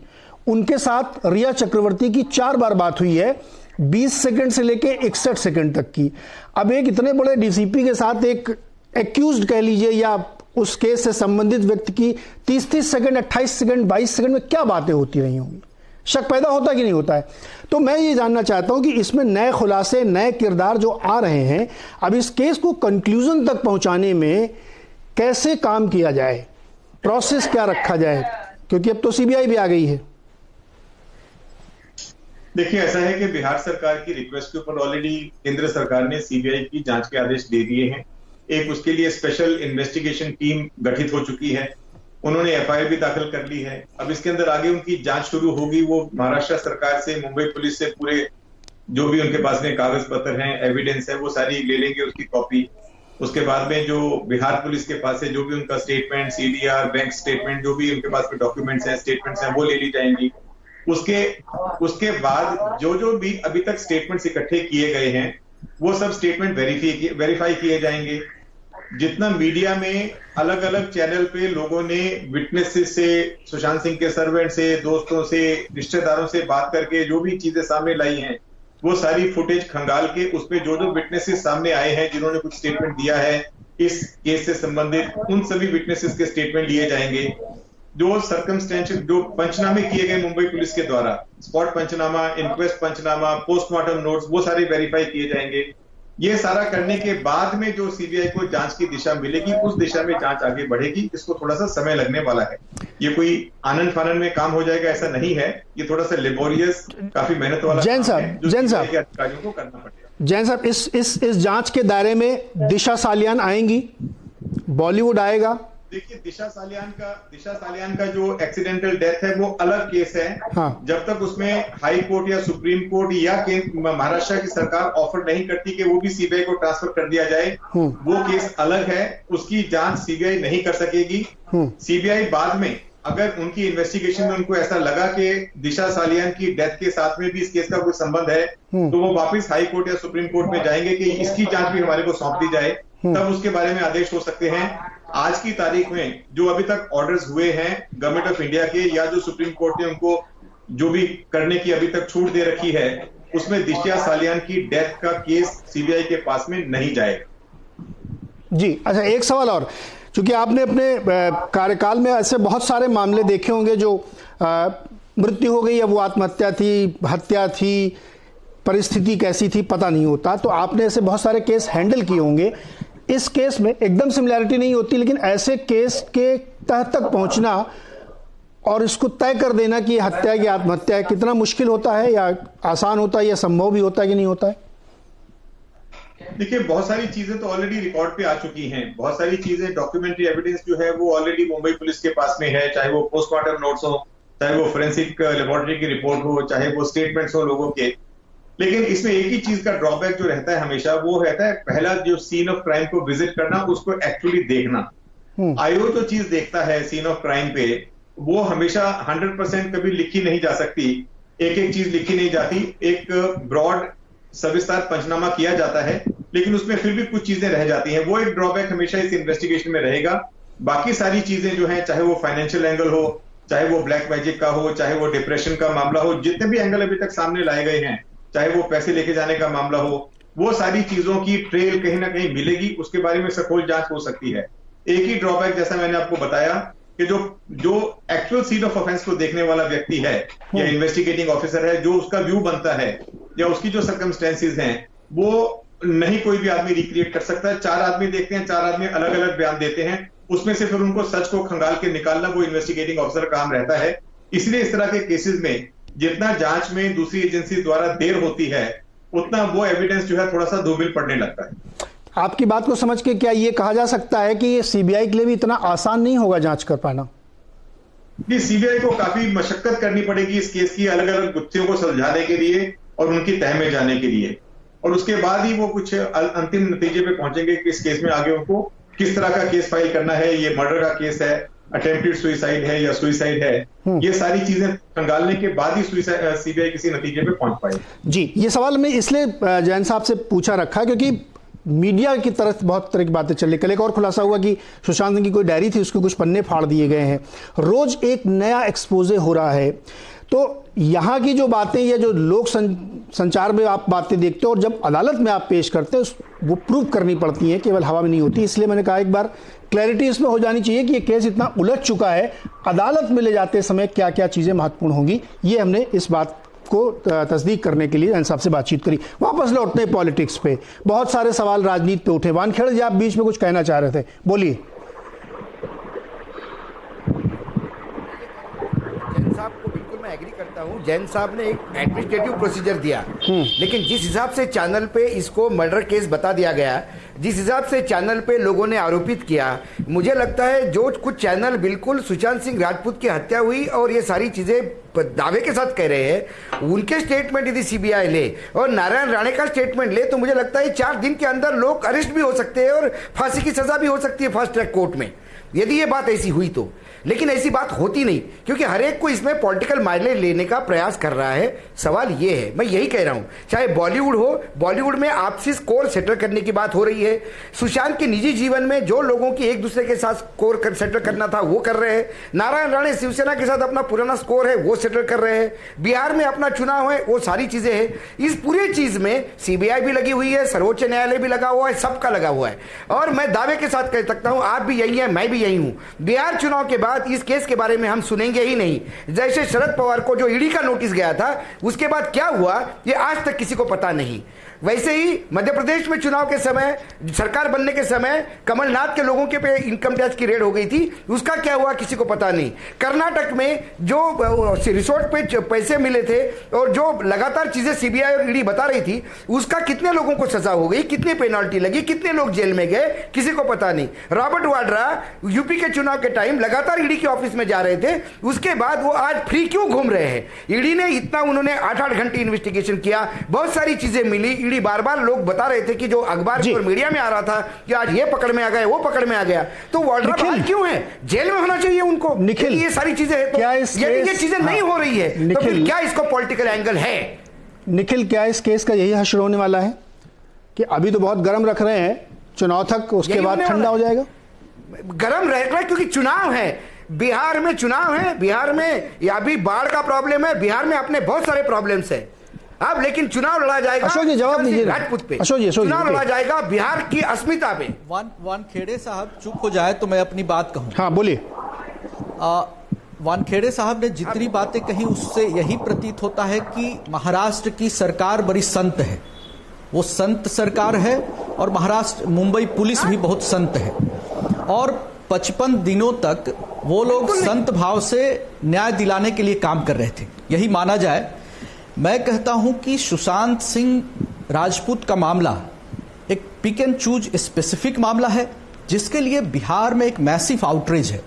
Speaker 1: उनके साथ रिया चक्रवर्ती की 4 बार बात हुई है, 20 सेकंड से लेके 61 सेकंड तक की। अब एक इतने बड़े डीसीपी के साथ एक एक्यूज्ड कह लीजिए या उस केस से संबंधित व्यक्ति की 30-30 सेकंड, 28 सेकंड, 22 सेकंड में क्या बातें होती रही होंगी? शक पैदा होता कि नहीं होता है। तो मैं ये जानना चाहता हूं कि इसमें नए खुलासे, नए किरदार जो आ रहे हैं, अब इस केस को कंक्लूजन तक पहुंचाने में कैसे काम किया जाए, प्रोसेस क्या रखा जाए, क्योंकि अब तो सीबीआई भी आ गई है।
Speaker 6: देखिए, ऐसा है कि बिहार सरकार की रिक्वेस्ट के ऊपर ऑलरेडी केंद्र सरकार ने सीबीआई की जांच के आदेश दे दिए हैं। एक उसके लिए स्पेशल इन्वेस्टिगेशन टीम गठित हो चुकी है, उन्होंने एफआईआर भी दाखिल कर ली है। अब इसके अंदर आगे उनकी जांच शुरू होगी। वो महाराष्ट्र सरकार से, मुंबई पुलिस से पूरे जो भी उनके पास में कागज पत्र हैं, एविडेंस है, वो सारी ले लेंगे उसकी कॉपी। उसके बाद में जो बिहार पुलिस के पास है, जो भी उनका स्टेटमेंट, सीडीआर, बैंक स्टेटमेंट, जो भी उनके पास में डॉक्यूमेंट्स हैं, स्टेटमेंट्स हैं, वो ले ली जाएंगी। उसके बाद जो भी अभी तक स्टेटमेंट्स इकट्ठे किए गए हैं, वो सब स्टेटमेंट वेरीफाई किए जाएंगे। जितना मीडिया में अलग अलग चैनल पे लोगों ने विटनेसेस से, सुशांत सिंह के सर्वेंट से, दोस्तों से, रिश्तेदारों से बात करके जो भी चीजें सामने लाई हैं, वो सारी फुटेज खंगाल के उस पे जो विटनेसेस सामने आए हैं, जिन्होंने कुछ स्टेटमेंट दिया है इस केस से संबंधित, उन सभी विटनेसेस के स्टेटमेंट लिए जाएंगे। जो सर्कमस्टेंशियल, जो पंचनामे किए गए मुंबई पुलिस के द्वारा, स्पॉट पंचनामा, इंक्वेस्ट पंचनामा, पोस्टमार्टम नोट्स, वो सारे वेरीफाई किए जाएंगे। ये सारा करने के बाद में जो सीबीआई को जांच की दिशा मिलेगी, उस दिशा में जांच आगे बढ़ेगी। इसको थोड़ा सा समय लगने वाला है। ये कोई आनंद फानंद में काम हो जाएगा ऐसा नहीं है। ये थोड़ा सा लेबोरियस, काफी मेहनत वाला
Speaker 1: जैन साहब,
Speaker 6: अधिकारियों को करना पड़ेगा।
Speaker 1: जैन साहब, इस जांच के दायरे में दिशा सालियान आएंगी, बॉलीवुड आएगा।
Speaker 6: देखिए, दिशा सालियान का जो एक्सीडेंटल डेथ है वो अलग केस है।
Speaker 1: हाँ।
Speaker 6: जब तक उसमें हाई कोर्ट या सुप्रीम कोर्ट या महाराष्ट्र की सरकार ऑफर नहीं करती कि वो भी सीबीआई को ट्रांसफर कर दिया जाए, वो केस अलग है। उसकी जांच सीबीआई नहीं कर सकेगी। सीबीआई बाद में अगर उनकी इन्वेस्टिगेशन में उनको ऐसा लगा कि दिशा सालियान की डेथ के साथ में भी इस केस का कोई संबंध है, तो वो वापस हाई कोर्ट या सुप्रीम कोर्ट में जाएंगे कि इसकी जांच भी हमारे को सौंप दी जाए। तब उसके बारे में आदेश हो सकते हैं। आज की तारीख में जो अभी तक ऑर्डर्स हुए हैं गवर्नमेंट ऑफ इंडिया के, या जो सुप्रीम कोर्ट ने उनको जो भी करने की अभी तक छूट दे रखी है, उसमें दिशा सालियान की डेथ का केस सीबीआई के पास में नहीं जाएगा।
Speaker 1: जी, अच्छा, एक सवाल और, क्योंकि आपने अपने कार्यकाल में ऐसे बहुत सारे मामले देखे होंगे जो मृत्यु हो गई, या वो आत्महत्या थी, हत्या थी, परिस्थिति कैसी थी पता नहीं होता, तो आपने ऐसे बहुत सारे केस हैंडल किए होंगे। इस केस में एकदम सिमिलैरिटी नहीं होती, लेकिन ऐसे केस के तह तक पहुंचना और इसको तय कर देना कि हत्या है कि आत्महत्या है, कितना मुश्किल होता है, या आसान होता है, या संभव भी होता है कि नहीं होता है?
Speaker 6: देखिए, बहुत सारी चीजें तो ऑलरेडी रिकॉर्ड पे आ चुकी हैं। बहुत सारी चीजें, डॉक्यूमेंट्री एविडेंस जो है वो ऑलरेडी मुंबई पुलिस के पास में है, चाहे वो पोस्टमार्टम नोट्स हो, चाहे वो फोरेंसिक लेबोरेटरी की रिपोर्ट हो, चाहे वो स्टेटमेंट्स हो लोगों के। लेकिन इसमें एक ही चीज का ड्रॉबैक जो रहता है हमेशा, वो रहता है पहला जो सीन ऑफ क्राइम को विजिट करना, उसको एक्चुअली देखना। आयोग जो चीज देखता है सीन ऑफ क्राइम पे, वो हमेशा 100% कभी लिखी नहीं जा सकती। एक एक चीज लिखी नहीं जाती। एक ब्रॉड सविस्तार पंचनामा किया जाता है, लेकिन उसमें फिर भी कुछ चीजें रह जाती हैं। वो एक ड्रॉबैक हमेशा इस इन्वेस्टिगेशन में रहेगा। बाकी सारी चीजें जो है, चाहे वो फाइनेंशियल एंगल हो, चाहे वो ब्लैक मैजिक का हो, चाहे वो डिप्रेशन का मामला हो, जितने भी एंगल अभी तक सामने लाए गए हैं, चाहे वो पैसे लेके जाने का मामला हो, वो सारी चीजों की ट्रेल कहीं ना कहीं मिलेगी। उसके बारे में सखोल जांच हो सकती है। एक ही ड्रॉबैक, जैसा मैंने आपको बताया, कि जो एक्चुअल सीन ऑफ ऑफेंस को देखने वाला व्यक्ति है या इन्वेस्टिगेटिंग ऑफिसर है, जो उसका व्यू बनता है या उसकी जो सर्कमस्टेंसेस हैं, वो नहीं कोई भी आदमी रिक्रिएट कर सकता है। 4 आदमी देखते हैं, 4 आदमी अलग अलग बयान देते हैं, उसमें से फिर उनको सच को खंगाल के निकालना वो इन्वेस्टिगेटिंग ऑफिसर का काम रहता है। इसलिए इस तरह के केसेस में जितना जांच में दूसरी एजेंसी द्वारा देर होती है, उतना वो एविडेंस जो है थोड़ा सा धूमिल पड़ने लगता है।
Speaker 1: आपकी बात को समझ के क्या ये कहा जा सकता है कि ये सीबीआई के लिए भी इतना आसान नहीं होगा जांच कर पाना?
Speaker 6: जी, सीबीआई को काफी मशक्कत करनी पड़ेगी इस केस की अलग अलग गुत्थियों को सुलझाने के लिए और उनकी तह में जाने के लिए, और उसके बाद ही वो कुछ अंतिम नतीजे पे पहुंचेंगे कि इस केस में आगे उनको किस तरह का केस फाइल करना है। ये मर्डर का केस है, अटेम्प्टेड सुइसाइड है या सुइसाइड है, ये सारी चीजें खंगालने के बाद ही सीबीआई किसी नतीजे पे पहुंच पाए।
Speaker 1: जी, ये सवाल मैं इसलिए जैन साहब से पूछा रखा क्योंकि मीडिया की तरफ बहुत तरह की बातें चली। कल एक और खुलासा हुआ कि सुशांत सिंह की कोई डायरी थी, उसके कुछ पन्ने फाड़ दिए गए हैं। रोज एक नया एक्सपोजे हो रहा है। तो यहाँ की जो बातें या जो लोक संचार में आप बातें देखते हो और जब अदालत में आप पेश करते हो, वो प्रूव करनी पड़ती हैं, केवल हवा में नहीं होती। इसलिए मैंने कहा एक बार क्लैरिटी इसमें हो जानी चाहिए कि ये केस इतना उलझ चुका है, अदालत में ले जाते समय क्या क्या चीजें महत्वपूर्ण होंगी। ये हमने इस बात को तस्दीक करने के लिए जैन साहब से बातचीत करी। वापस लौटते हैं पॉलिटिक्स पे, बहुत सारे सवाल राजनीति पे उठे। वानखेड़े जी, आप बीच में कुछ कहना चाह रहे थे, बोलिए।
Speaker 3: एग्री करता हूं, जैन साहब ने एक एडमिनिस्ट्रेटिव प्रोसीजर दिया, लेकिन जिस हिसाब से चैनल पे इसको मर्डर केस बता दिया गया, जिस हिसाब से चैनल पे लोगों ने आरोपित किया, मुझे लगता है जो कुछ चैनल बिल्कुल सुशांत सिंह राजपूत की हत्या हुई और ये सारी चीजें दावे के साथ कह रहे हैं, उनके स्टेटमेंट यदि सीबीआई ले और नारायण राणे का स्टेटमेंट ले तो मुझे लगता है 4 दिन के अंदर लोग अरेस्ट भी हो सकते हैं और फांसी की सजा भी हो सकती है फास्ट ट्रैक कोर्ट में, यदि ये बात ऐसी हुई तो। लेकिन ऐसी बात होती नहीं, क्योंकि हर एक को इसमें पॉलिटिकल माइलेज लेने का प्रयास कर रहा है। सवाल ये है, मैं यही कह रहा हूं, चाहे बॉलीवुड हो, बॉलीवुड में आपसी स्कोर सेटल करने की बात हो रही है। सुशांत के निजी जीवन में जो लोगों की एक दूसरे के साथ स्कोर सेटल करना था वो कर रहे हैं। नारायण राणे शिवसेना के साथ अपना पुराना स्कोर है वो सेटल कर रहे हैं। बिहार में अपना चुनाव है, वो सारी चीजें हैं। इस पूरी चीज में सीबीआई भी लगी हुई है, सर्वोच्च न्यायालय भी लगा हुआ है, सबका लगा हुआ है। और मैं दावे के साथ कह सकता हूं, आप भी यही है, मैं भी यही हूं, बिहार चुनाव के बाद इस केस के बारे में हम सुनेंगे ही नहीं। जैसे शरद पवार को जो ईडी का नोटिस गया था, उसके बाद क्या हुआ ये आज तक किसी को पता नहीं। वैसे ही मध्य प्रदेश में चुनाव के समय, सरकार बनने के समय कमलनाथ के लोगों के पे इनकम टैक्स की रेड हो गई थी, उसका क्या हुआ किसी को पता नहीं। कर्नाटक में जो रिसोर्ट पे पैसे मिले थे और जो लगातार चीजें सीबीआई और ईडी बता रही थी, उसका कितने लोगों को सजा हो गई, कितनी पेनल्टी लगी, कितने लोग जेल में गए, किसी को पता नहीं। रॉबर्ट वाड्रा यूपी के चुनाव के टाइम लगातार ईडी के ऑफिस में जा रहे थे, उसके बाद वो आज फ्री क्यों घूम रहे हैं? ईडी ने इतना, उन्होंने 8-8 घंटे इन्वेस्टिगेशन किया, बहुत सारी चीजें मिली। ईडी बार बार लोग बता रहे थे कि जो अखबार और मीडिया में आ रहा था कि आज ये पकड़ में आ गए, वो पकड़ में आ गया, तो वाड्रा बाहर क्यों है? जेल में होना चाहिए उनको। निखिल, ये सारी चीजें हैं, तो यदि ये चीजें नहीं हो रही है तो फिर क्या इसको पॉलिटिकल एंगल है?
Speaker 1: निखिल, क्या इस केस का यही हश्र होने वाला है कि अभी तो बहुत गर्म रख रहे हैं, चुनाव तक, उसके बाद ठंडा हो जाएगा?
Speaker 3: गर्म रह रहा है क्योंकि चुनाव है, बिहार में चुनाव है, बिहार में या भी बाढ़ का प्रॉब्लम है, बिहार में अपने बहुत सारे प्रॉब्लम्स है। अब लेकिन चुनाव लड़ा जाएगा,
Speaker 1: अशोक जी जवाब दीजिए,
Speaker 3: राजपूत पे
Speaker 1: चुनाव
Speaker 3: लड़ा जाएगा बिहार की अस्मिता पे।
Speaker 2: वानखेड़े साहब चुप हो जाए तो मैं अपनी बात कहूं।
Speaker 1: हाँ बोलिए।
Speaker 2: वानखेड़े साहब ने जितनी बातें कही उससे यही प्रतीत होता है कि महाराष्ट्र की सरकार बड़ी संत है, वो संत सरकार है, और महाराष्ट्र मुंबई पुलिस भी बहुत संत है, और 55 दिनों तक वो लोग संत भाव से न्याय दिलाने के लिए काम कर रहे थे, यही माना जाए। मैं कहता हूं कि सुशांत सिंह राजपूत का मामला एक पिक एंड चूज स्पेसिफिक मामला है, जिसके लिए बिहार में एक मैसिव आउटरीच है,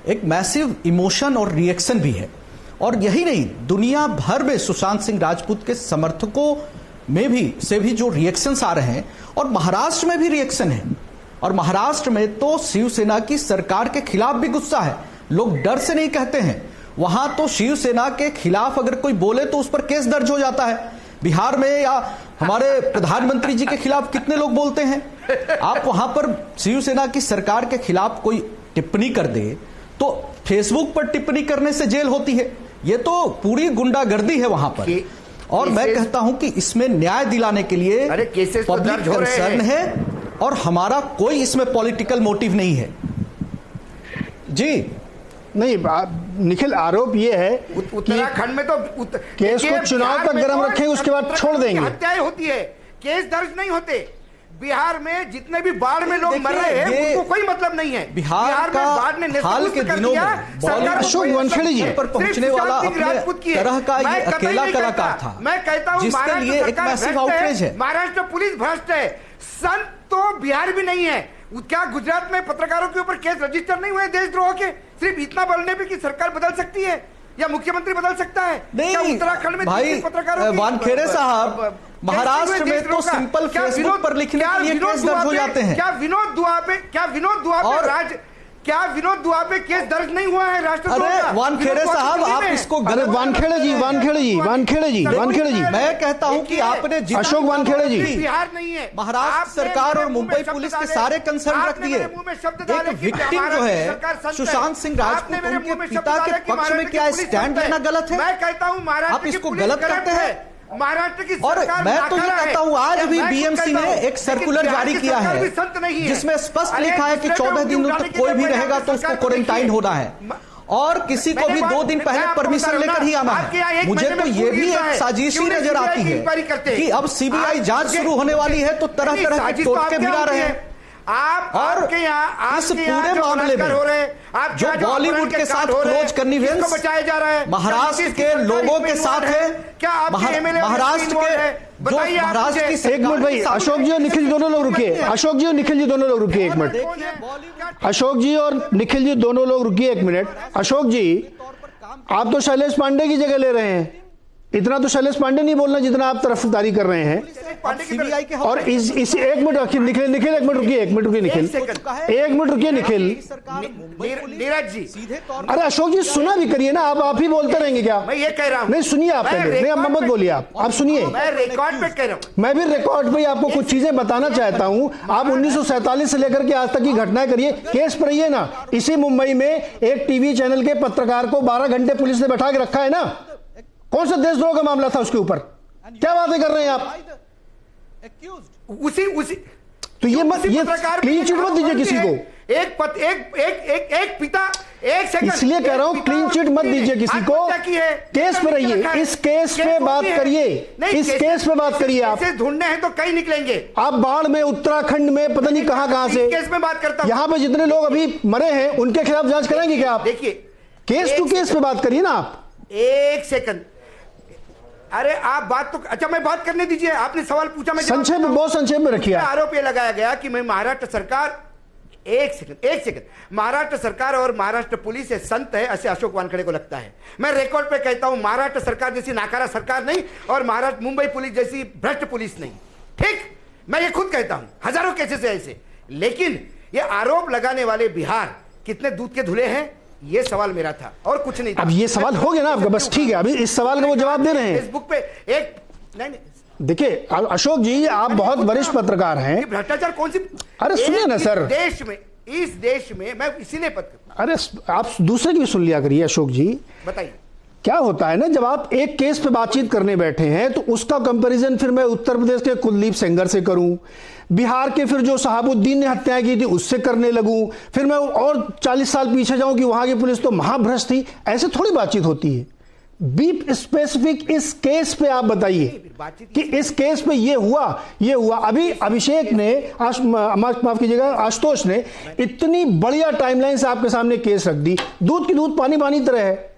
Speaker 2: एक मैसिव इमोशन और रिएक्शन भी है। और यही नहीं, दुनिया भर में सुशांत सिंह राजपूत के समर्थकों में भी जो रिएक्शंस आ रहे हैं, और महाराष्ट्र में भी रिएक्शन है। और महाराष्ट्र में तो शिवसेना की सरकार के खिलाफ भी गुस्सा है, लोग डर से नहीं कहते हैं। वहां तो शिवसेना के खिलाफ अगर कोई बोले तो उस पर केस दर्ज हो जाता है। बिहार में या हमारे प्रधानमंत्री जी के खिलाफ कितने लोग बोलते हैं? आप वहां पर शिवसेना की सरकार के खिलाफ कोई टिप्पणी कर दे तो फेसबुक पर टिप्पणी करने से जेल होती है। ये तो पूरी गुंडागर्दी है वहां पर। और मैं कहता हूं कि इसमें न्याय दिलाने के लिए पब्लिक कंसर्न है, और हमारा कोई इसमें पॉलिटिकल मोटिव नहीं है। जी
Speaker 1: नहीं, निखिल, आरोप ये है
Speaker 3: उत्तराखंड में तो
Speaker 1: केस को चुनाव तक गर्म रखेंगे, उसके बाद छोड़ देंगे।
Speaker 3: हत्याएं होती है, केस दर्ज नहीं होते। बिहार में जितने भी बाढ़ में लोग मर रहे हैं उनको कोई मतलब नहीं है।
Speaker 2: बिहार में बाढ़ ने हाल के दिनों में
Speaker 1: अशोक वानखेड़े जी
Speaker 2: पर पहुंचने वाला अपने तरह का ये अकेला कलाकार था।
Speaker 3: मैं कहता हूं
Speaker 2: जिसके लिए एक मैसिव आउटरीच है।
Speaker 3: महाराष्ट्र पुलिस भ्रष्ट है, संत तो बिहार भी नहीं है। क्या गुजरात में पत्रकारों के ऊपर केस रजिस्टर नहीं हुए देशद्रोह के? सिर्फ इतना बोलने पे कि सरकार बदल सकती है या मुख्यमंत्री बदल सकता है?
Speaker 2: नहीं
Speaker 3: उत्तराखंड में
Speaker 2: भाई, वानखेड़े साहब, महाराष्ट्र में तो सिंपल फेसबुक पर लिखने के लिए केस दर्ज हो जाते हैं।
Speaker 3: क्या विनोद दुआ पे केस दर्ज नहीं हुआ है राष्ट्रद्रोह का?
Speaker 2: अरे वानखेड़े साहब, आप इसको गलत।
Speaker 1: वानखेड़े जी,
Speaker 2: मैं कहता हूं कि आपने
Speaker 1: अशोक वानखेड़े जी,
Speaker 3: बिहार नहीं है,
Speaker 2: महाराष्ट्र सरकार और मुंबई पुलिस के सारे कंसर्न रख दिए। एक विक्टिम जो है सुशांत सिंह राजपूत, उनके पिता के पक्ष में क्या स्टैंड लेना गलत है?
Speaker 3: मैं कहता हूं महाराष्ट्र
Speaker 2: आप इसको गलत कहते हैं।
Speaker 3: महाराष्ट्र की
Speaker 2: और
Speaker 3: सरकार
Speaker 2: मैं तो ये
Speaker 3: नाकारा है।
Speaker 2: कहता हूँ आज भी
Speaker 3: मैं खुद
Speaker 2: बीएमसी
Speaker 3: कहता
Speaker 2: ने
Speaker 3: हूँ,
Speaker 2: एक सर्कुलर
Speaker 3: लेकिन
Speaker 2: जारी
Speaker 3: बिहार की
Speaker 2: किया
Speaker 3: सरकार
Speaker 2: है
Speaker 3: भी संत नहीं है।
Speaker 2: जिसमें स्पष्ट
Speaker 3: अरे
Speaker 2: लिखा है कि
Speaker 3: दूसरे
Speaker 2: 14
Speaker 3: पे
Speaker 2: दिनों
Speaker 3: उंगली
Speaker 2: तक कोई भी
Speaker 3: उठाने
Speaker 2: रहेगा
Speaker 3: के
Speaker 2: तो
Speaker 3: लिए
Speaker 2: उसको
Speaker 3: सरकार को
Speaker 2: क्वारंटाइन
Speaker 3: देखिए।
Speaker 2: होना है और किसी को भी 2 दिन पहले परमिशन लेकर ही आना है। मुझे तो ये भी एक साजिशी नजर आती है कि अब सीबीआई जांच शुरू होने वाली है तो तरह तरह के टोटके भिड़ा रहे हैं। और इस पूरे मामले में जो बॉलीवुड के साथ क्लोज कन्निवेंस
Speaker 3: बचाया जा रहा है,
Speaker 2: महाराष्ट्र के लोगों के साथ है,
Speaker 3: क्या
Speaker 2: महाराष्ट्र के जो महाराष्ट्र की
Speaker 1: एक मिनट भाई, अशोक जी और निखिल जी दोनों लोग रुकिए। अशोक जी और निखिल जी दोनों लोग रुकिए एक मिनट। अशोक जी और निखिल जी दोनों लोग रुकिए एक मिनट। अशोक जी, आप तो शैलेश पांडे की जगह ले रहे हैं। इतना तो शैलेश पांडे नहीं बोलना जितना आप तरफदारी कर रहे हैं। और इस एक मिनट निखिल एक मिनट रुकिए, एक मिनट रुकिए निखिल, एक मिनट रुकिए निखिल।
Speaker 3: नीरज जी,
Speaker 1: अरे अशोक जी सुना भी करिए ना, आप ही बोलते रहेंगे क्या?
Speaker 3: मैं ये कह रहा हूं।
Speaker 1: नहीं सुनिए, आप नहीं अब मत बोलिए, आप सुनिए।
Speaker 3: मैं रिकॉर्ड पे कह रहा हूं।
Speaker 1: मैं भी रिकॉर्ड पे आपको कुछ चीजें बताना चाहता हूं। आप 1947 से लेकर के आज तक की घटनाएं करिए, केस पर रहिए ना। इसी मुंबई में एक टीवी चैनल के पत्रकार को 12 घंटे पुलिस ने बैठा के रखा है ना। कौन सा देशद्रोह का मामला था उसके ऊपर? क्या बातें कर रहे हैं आप?
Speaker 3: उसी
Speaker 1: तो ये क्लीन चिट मत दीजिए किसी को।
Speaker 3: एक पिता एक सेकंड,
Speaker 1: इसलिए कह रहा हूं क्लीन चिट मत दीजिए किसी को। केस पे रहिए, इस केस पे बात करिए, इस केस पे बात करिए। आप
Speaker 3: ढूंढने हैं तो कहीं निकलेंगे।
Speaker 1: आप बाढ़ में, उत्तराखंड में, पता नहीं कहां से
Speaker 3: केस में बात करता हूं।
Speaker 1: यहां पे जितने लोग अभी मरे हैं उनके खिलाफ जांच कराएंगे क्या आप?
Speaker 3: देखिए,
Speaker 1: केस टू केस पे बात करिए ना आप।
Speaker 3: एक सेकंड, अरे आप बात तो, अच्छा मैं बात करने दीजिए। आपने सवाल पूछा, मैं
Speaker 1: संक्षेप में, बहुत संक्षेप में रखिए।
Speaker 3: आरोप ये लगाया गया कि मैं महाराष्ट्र सरकार, एक सेकंड, महाराष्ट्र सरकार और महाराष्ट्र पुलिस ये संत है, ऐसे अशोक वानखेड़े को लगता है। मैं रिकॉर्ड पे कहता हूं, महाराष्ट्र सरकार जैसी नाकारा सरकार नहीं और महाराष्ट्र मुंबई पुलिस जैसी भ्रष्ट पुलिस नहीं। ठीक, मैं ये खुद कहता हूं, हजारों केसेस है ऐसे। लेकिन ये आरोप लगाने वाले बिहार कितने दूध के धुले हैं, ये सवाल मेरा था और कुछ नहीं था।
Speaker 1: अब ये सवाल हो गया ना आपका, बस ठीक है। अभी इस सवाल का वो जवाब दे रहे हैं
Speaker 3: फेसबुक पे एक नहीं
Speaker 1: देखिए अशोक जी, आप बहुत वरिष्ठ पत्रकार हैं।
Speaker 3: भ्रष्टाचार कौन सी?
Speaker 1: अरे सुनिए ना सर,
Speaker 3: इस देश में मैं इसीलिए
Speaker 1: अरे आप दूसरे की भी सुन लिया करिए अशोक जी।
Speaker 3: बताइए
Speaker 1: क्या होता है ना, जब आप एक केस पे बातचीत करने बैठे हैं तो उसका कंपैरिजन फिर मैं उत्तर प्रदेश के कुलदीप सेंगर से करूं, बिहार के फिर जो शहाबुद्दीन ने हत्या की थी उससे करने लगूं, फिर मैं और 40 साल पीछे जाऊं कि वहां की पुलिस तो महाभ्रष्ट थी। ऐसे थोड़ी बातचीत होती है। बी स्पेसिफिक इस केस पे आप बताइए कि इस केस पे ये हुआ। अभी अभिषेक ने, माफ कीजिएगा, आशुतोष ने इतनी बढ़िया टाइमलाइन से आपके सामने केस रख दी, दूध की दूध पानी पानी तरह है।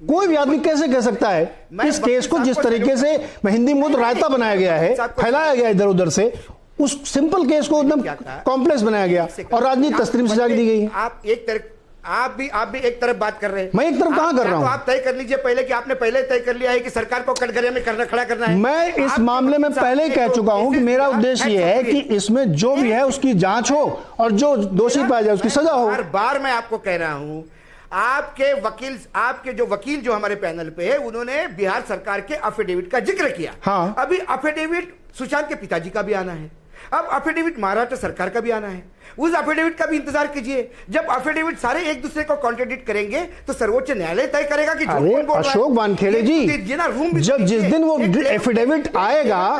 Speaker 1: कोई भी आदमी कैसे कह सकता है इस केस को जिस तरीके से हिंदी में तो रायता बनाया गया है, फैलाया गया इधर उधर से, उस सिंपल केस को एकदम कॉम्प्लेक्स बनाया गया और राजनीति तस्लीम सजा दी गई है।
Speaker 3: आप भी एक तरफ बात कर रहे हैं।
Speaker 1: मैं एक तरफ कहां कर रहा हूं?
Speaker 3: आप तय कर लीजिए पहले कि आपने पहले तय कर लिया है कि सरकार को कटघरे में खड़ा करना है।
Speaker 1: मैं इस मामले में पहले ही कह चुका हूं कि मेरा उद्देश्य यह है कि इसमें जो भी है उसकी जांच हो और जो दोषी पाया जाए उसकी सजा हो।
Speaker 3: हर बार मैं आपको कह रहा हूं, आपके जो वकील जो हमारे पैनल पे है उन्होंने बिहार सरकार के एफिडेविट का जिक्र किया।
Speaker 1: हाँ।
Speaker 3: अभी एफिडेविट सुशांत के पिताजी का भी आना है, अब एफिडेविट महाराष्ट्र सरकार का भी आना है। उस एफिडेविट का भी इंतजार कीजिए। जब एफिडेविट सारे एक दूसरे को कॉन्ट्रडिक्ट करेंगे तो सर्वोच्च न्यायालय तय करेगा कि
Speaker 1: अरे अशोक वानखेड़े जी, जब जिस दिन वो एफिडेविट आएगा,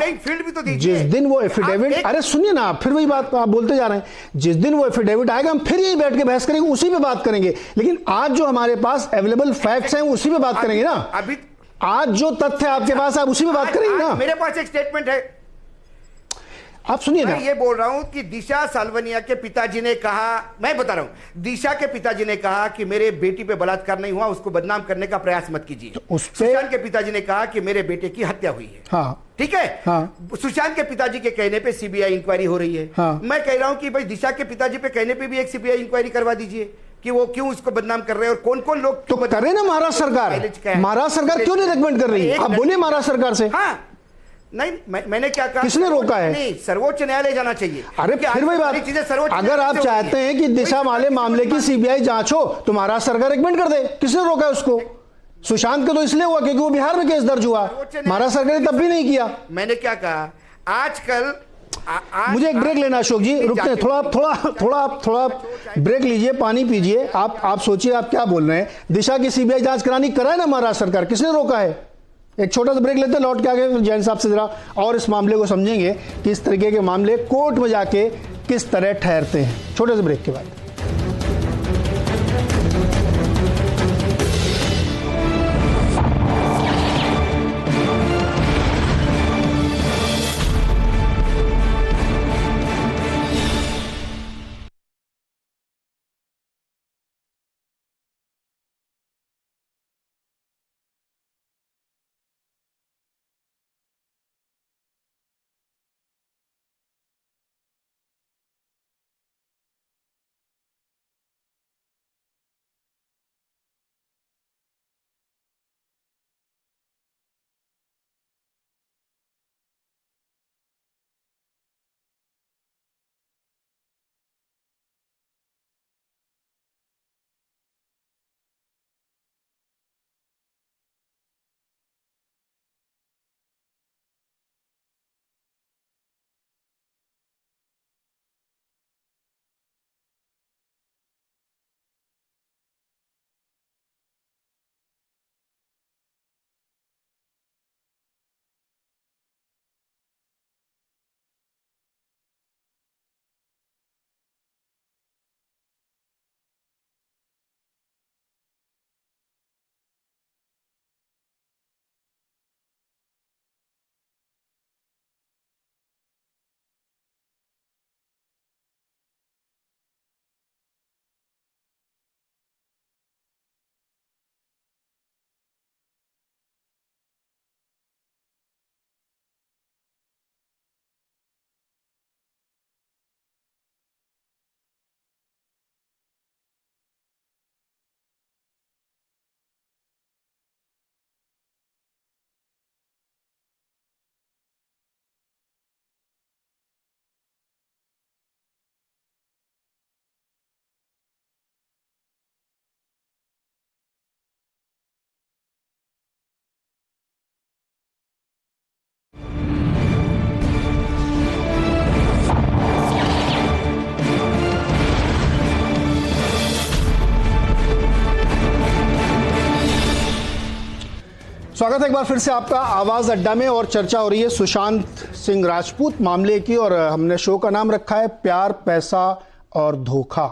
Speaker 1: जिस दिन वो एफिडेविट, अरे सुनिए ना, फिर वही बात आप बोलते जा रहे हैं। जिस दिन वो एफिडेविट आएगा हम फिर यही बैठ के बहस करेंगे, उसी पे बात करेंगे। लेकिन आज जो हमारे पास अवेलेबल फैक्ट्स हैं उसी पे बात करेंगे ना।
Speaker 3: अभी आज
Speaker 1: जो तथ्य आपके पास है उसी पे बात करेंगे ना।
Speaker 3: मेरे पास एक स्टेटमेंट है,
Speaker 1: आप सुनिए ना।
Speaker 3: मैं ये बोल रहा हूं कि दिशा साल्वनिया के पिताजी ने कहा, मैं बता रहा हूं, दिशा के पिताजी ने कहा कि मेरे बेटी पे बलात्कार नहीं हुआ, उसको बदनाम करने का प्रयास मत कीजिए। तो सुशांत के पिताजी ने कहा कि मेरे बेटे की हत्या हुई है।
Speaker 1: हाँ।
Speaker 3: ठीक है।
Speaker 1: हाँ।
Speaker 3: सुशांत के पिताजी के कहने पे सीबीआई इंक्वायरी हो रही है।
Speaker 1: हाँ।
Speaker 3: मैं कह रहा हूं कि भाई दिशा के पिताजी पे कहने पे भी एक सीबीआई इंक्वायरी करवा दीजिए कि वो क्यों उसको बदनाम कर रहे हैं और कौन कौन लोग
Speaker 1: तो करे ना महाराष्ट्र सरकार। महाराष्ट्र सरकार क्यों नहीं रिकमेंड कर रही? आप बोलिए महाराष्ट्र सरकार से।
Speaker 3: हाँ, नहीं मैंने क्या कहा?
Speaker 1: किसने रोका है?
Speaker 3: नहीं, सर्वोच्च न्यायालय जाना चाहिए।
Speaker 1: अरे फिर वही बात, अगर आप चाहते हैं कि दिशा वाले मामले की सीबीआई जांच हो तो महाराष्ट्र सरकार रिकमेंड कर दे। किसने रोका है उसको? सुशांत का तो इसलिए हुआ क्योंकि वो बिहार में केस दर्ज हुआ, महाराष्ट्र सरकार ने तब भी नहीं किया।
Speaker 3: मैंने क्या कहा? आजकल
Speaker 1: मुझे एक ब्रेक लेना अशोक जी, रुकते हैं थोड़ा ब्रेक लीजिए, पानी पीजिए। आप सोचिए आप क्या बोल रहे हैं। दिशा की सीबीआई जांच करानी कराए ना महाराष्ट्र सरकार, किसने रोका है? एक छोटा सा ब्रेक लेते हैं, लौट के आगे फिर जैन साहब से जरा और इस मामले को समझेंगे कि इस तरीके के मामले कोर्ट में जाके किस तरह ठहरते हैं। छोटे से ब्रेक के बाद। स्वागत है एक बार फिर से आपका आवाज अड्डा में। और चर्चा हो रही है सुशांत सिंह राजपूत मामले की, और हमने शो का नाम रखा है प्यार, पैसा और धोखा,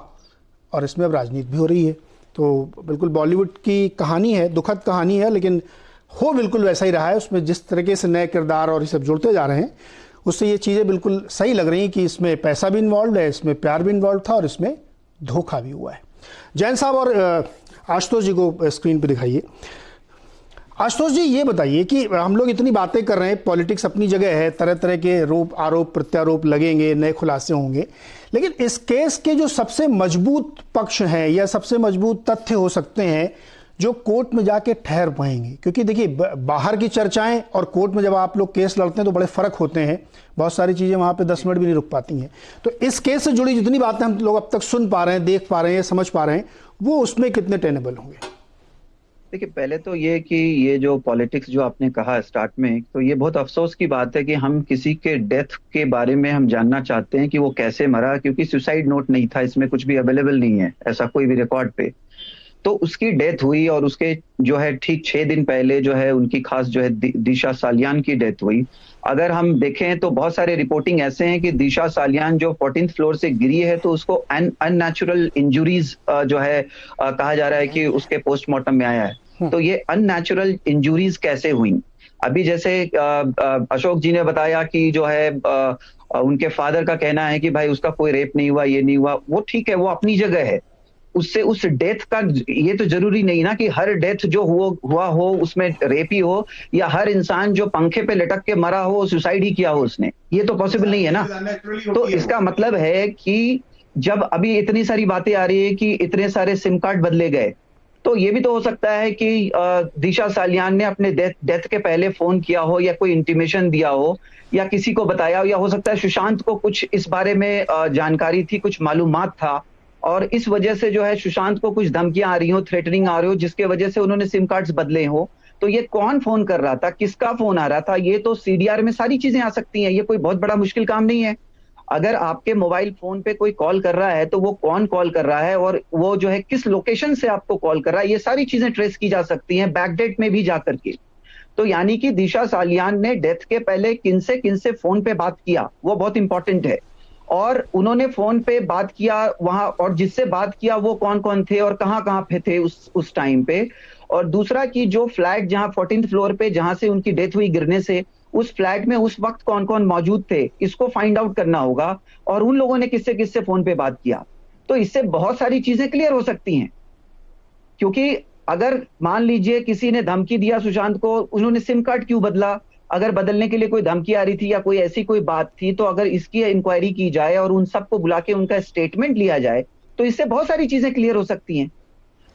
Speaker 1: और इसमें अब राजनीति भी हो रही है। तो बिल्कुल बॉलीवुड की कहानी है, दुखद कहानी है, लेकिन हो बिल्कुल वैसा ही रहा है। उसमें जिस तरीके से नए किरदार और ये सब जुड़ते जा रहे हैं, उससे ये चीज़ें बिल्कुल सही लग रही हैं कि इसमें पैसा भी इन्वॉल्व है, इसमें प्यार भी इन्वॉल्व था और इसमें धोखा भी हुआ है। जैन साहब और आशुतोष जी को स्क्रीन पर दिखाइए। आशुतोष जी, ये बताइए कि हम लोग इतनी बातें कर रहे हैं, पॉलिटिक्स अपनी जगह है, तरह तरह के आरोप प्रत्यारोप लगेंगे, नए खुलासे होंगे, लेकिन इस केस के जो सबसे मजबूत पक्ष हैं या सबसे मजबूत तथ्य हो सकते हैं जो कोर्ट में जाके ठहर पाएंगे, क्योंकि देखिए बाहर की चर्चाएं और कोर्ट में जब आप लोग केस लड़ते हैं तो बड़े फर्क होते हैं, बहुत सारी चीजें वहां पे 10 मिनट भी नहीं रुक पाती हैं। तो इस केस से जुड़ी जितनी बातें हम लोग अब तक सुन पा रहे हैं, देख पा रहे हैं, समझ पा रहे हैं, वो उसमें कितने टेनेबल होंगे?
Speaker 4: देखिए, पहले तो ये कि ये जो पॉलिटिक्स जो आपने कहा स्टार्ट में, तो ये बहुत अफसोस की बात है कि हम किसी के डेथ के बारे में हम जानना चाहते हैं कि वो कैसे मरा, क्योंकि सुसाइड नोट नहीं था, इसमें कुछ भी अवेलेबल नहीं है ऐसा कोई भी रिकॉर्ड पे। तो उसकी डेथ हुई और उसके जो है ठीक 6 दिन पहले जो है उनकी खास जो है दिशा सालियान की डेथ हुई। अगर हम देखें तो बहुत सारे रिपोर्टिंग ऐसे हैं कि दिशा सालियान जो 14th फ्लोर से गिरी है तो उसको अननेचुरल इंजुरीज जो है कहा जा रहा है कि उसके पोस्टमार्टम में आया है। तो ये अननेचुरल इंजुरीज कैसे हुई? अभी जैसे अशोक जी ने बताया कि जो है उनके फादर का कहना है कि भाई उसका कोई रेप नहीं हुआ, ये नहीं हुआ, वो ठीक है, वो अपनी जगह है। उससे उस डेथ का ये तो जरूरी नहीं ना कि हर डेथ जो हुआ हो उसमें रेप ही हो, या हर इंसान जो पंखे पे लटक के मरा हो सुसाइड ही किया हो उसने, ये तो पॉसिबल नहीं है ना। तो इसका मतलब है कि जब अभी इतनी सारी बातें आ रही है कि इतने सारे सिम कार्ड बदले गए, तो ये भी तो हो सकता है कि दिशा सालियान ने अपने डेथ के पहले फोन किया हो या कोई इंटीमेशन दिया हो या किसी को बताया हो, या हो सकता है सुशांत को कुछ इस बारे में जानकारी थी, कुछ मालूमात था, और इस वजह से जो है सुशांत को कुछ धमकियां आ रही हो, थ्रेटनिंग आ रही हो, जिसके वजह से उन्होंने सिम कार्ड्स बदले हो। तो ये कौन फोन कर रहा था, किसका फोन आ रहा था, ये तो सीडीआर में सारी चीजें आ सकती हैं, ये कोई बहुत बड़ा मुश्किल काम नहीं है। अगर आपके मोबाइल फोन पे कोई कॉल कर रहा है तो वो कौन कॉल कर रहा है और वो जो है किस लोकेशन से आपको कॉल कर रहा है, ये सारी चीजें ट्रेस की जा सकती हैं बैकडेट में भी जा करके। तो यानी कि दिशा सालियान ने डेथ के पहले किन से फोन पे बात किया, वो बहुत इंपॉर्टेंट है। और उन्होंने फोन पे बात किया वहां, और जिससे बात किया वो कौन कौन थे और कहां पे थे उस टाइम पे। और दूसरा कि जो फ्लैट जहां 14th फ्लोर पे जहां से उनकी डेथ हुई गिरने से, उस फ्लैट में उस वक्त कौन कौन मौजूद थे, इसको फाइंड आउट करना होगा। और उन लोगों ने किससे फोन पे बात किया, तो इससे बहुत सारी चीजें क्लियर हो सकती हैं। क्योंकि अगर मान लीजिए किसी ने धमकी दिया सुशांत को, उन्होंने सिम कार्ड क्यों बदला, अगर बदलने के लिए कोई धमकी आ रही थी या कोई ऐसी कोई बात थी, तो अगर इसकी इंक्वायरी की जाए और उन सबको बुला के उनका स्टेटमेंट लिया जाए, तो इससे बहुत सारी चीजें क्लियर हो सकती हैं।